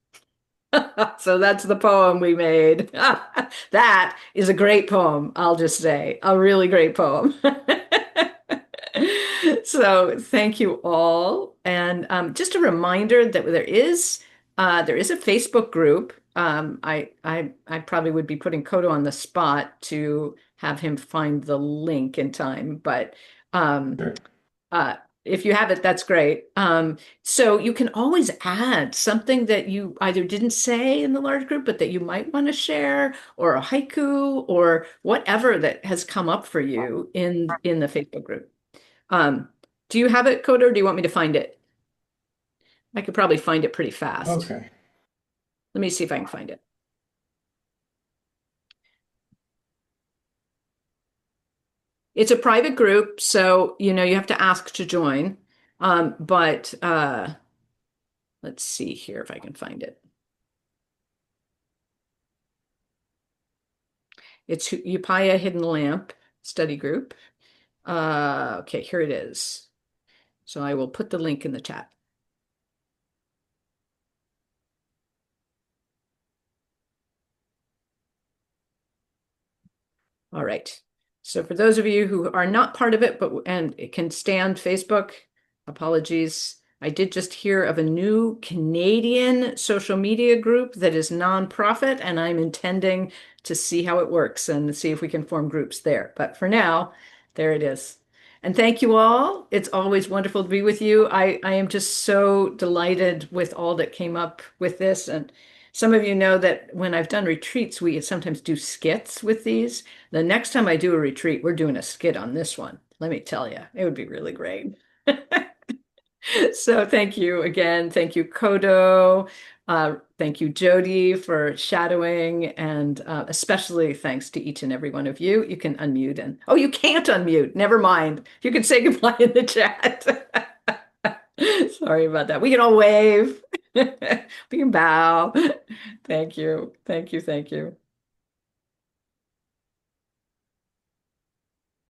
[SPEAKER 1] So that's the poem we made. That is a great poem, I'll just say. A really great poem. So thank you all. And just a reminder that there is a Facebook group. I probably would be putting Kodo on the spot to have him find the link in time, but if you have it, that's great. So you can always add something that you either didn't say in the large group, but that you might want to share, or a haiku, or whatever that has come up for you in the Facebook group. Do you have it, Coder, or do you want me to find it? I could probably find it pretty fast.
[SPEAKER 4] Okay.
[SPEAKER 1] Let me see if I can find it. It's a private group, so you have to ask to join. But let's see here if I can find it. It's Upaya Hidden Lamp study group. Okay, here it is. So I will put the link in the chat. All right. So for those of you who are not part of it, and it can stand Facebook, apologies. I did just hear of a new Canadian social media group that is nonprofit, and I'm intending to see how it works and see if we can form groups there. But for now, there it is. And thank you all. It's always wonderful to be with you. I am just so delighted with all that came up with this. And some of you know that when I've done retreats, we sometimes do skits with these. The next time I do a retreat, we're doing a skit on this one. Let me tell you, it would be really great. So thank you again. Thank you, Kodo. Thank you, Jody, for shadowing. And especially thanks to each and every one of you. You can unmute and, oh, you can't unmute. Never mind. You can say goodbye in the chat. Sorry about that. We can all wave. We can bow. Thank you. Thank you. Thank you.